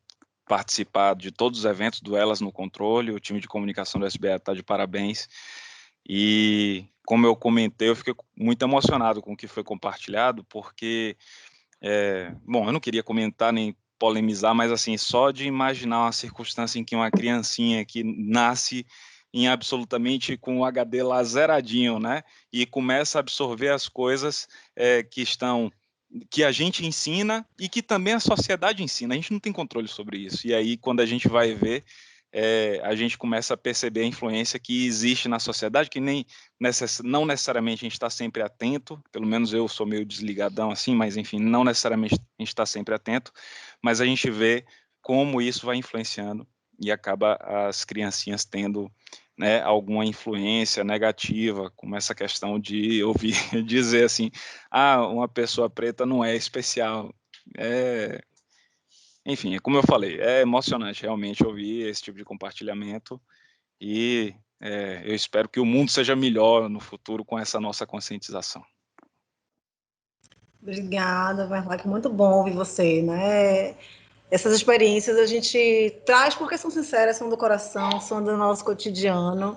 participar de todos os eventos do Elas no Controle, o time de comunicação do SBA está de parabéns, e como eu comentei, eu fiquei muito emocionado com o que foi compartilhado, porque, bom, eu não queria comentar nem polemizar, mas assim, só de imaginar uma circunstância em que uma criancinha que nasce em absolutamente com o HD lá zeradinho, né, e começa a absorver as coisas que a gente ensina e que também a sociedade ensina. A gente não tem controle sobre isso. E aí, quando a gente vai ver, a gente começa a perceber a influência que existe na sociedade, que não necessariamente a gente está sempre atento, pelo menos eu sou meio desligadão assim, mas enfim, não necessariamente a gente está sempre atento, mas a gente vê como isso vai influenciando e acaba as criancinhas tendo, né, alguma influência negativa, como essa questão de ouvir dizer assim, uma pessoa preta não é especial. Enfim, é como eu falei, é emocionante realmente ouvir esse tipo de compartilhamento e eu espero que o mundo seja melhor no futuro com essa nossa conscientização. Obrigada, Verlac, muito bom ouvir você, né? Essas experiências a gente traz porque são sinceras, são do coração, são do nosso cotidiano.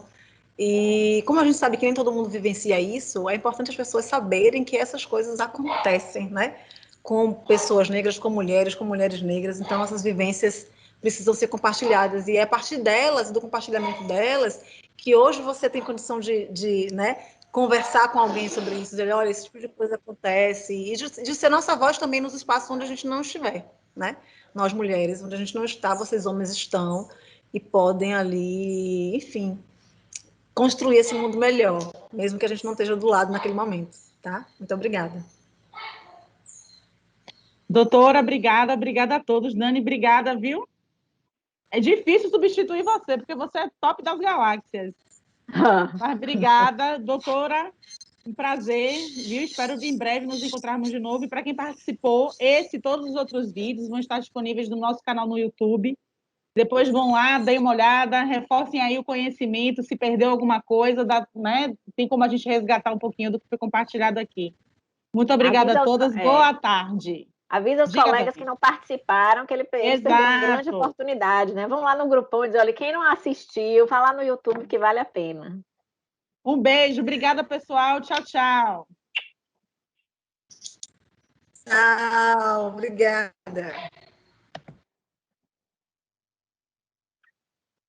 E como a gente sabe que nem todo mundo vivencia isso, é importante as pessoas saberem que essas coisas acontecem, né? Com pessoas negras, com mulheres negras. Então, essas vivências precisam ser compartilhadas. E é a partir delas, do compartilhamento delas, que hoje você tem condição de né, conversar com alguém sobre isso, dizer, olha, esse tipo de coisa acontece. E de ser nossa voz também nos espaços onde a gente não estiver, né? Nós mulheres, onde a gente não está, vocês homens estão e podem ali, enfim, construir esse mundo melhor, mesmo que a gente não esteja do lado naquele momento, tá? Muito obrigada. Doutora, obrigada a todos. Nani, obrigada, viu? É difícil substituir você, porque você é top das galáxias. Mas obrigada, doutora. Um prazer, viu? Espero em breve nos encontrarmos de novo. E para quem participou, esse e todos os outros vídeos vão estar disponíveis no nosso canal no YouTube. Depois vão lá, deem uma olhada, reforcem aí o conhecimento. Se perdeu alguma coisa, né? Tem como a gente resgatar um pouquinho do que foi compartilhado aqui. Muito obrigada a todas. Boa tarde. Avisa os colegas que não participaram, que eles perderam uma grande oportunidade, né? Vão lá no grupão e dizer, olha, quem não assistiu, vai lá no YouTube que vale a pena. Um beijo, obrigada, pessoal. Tchau, tchau. Tchau, obrigada.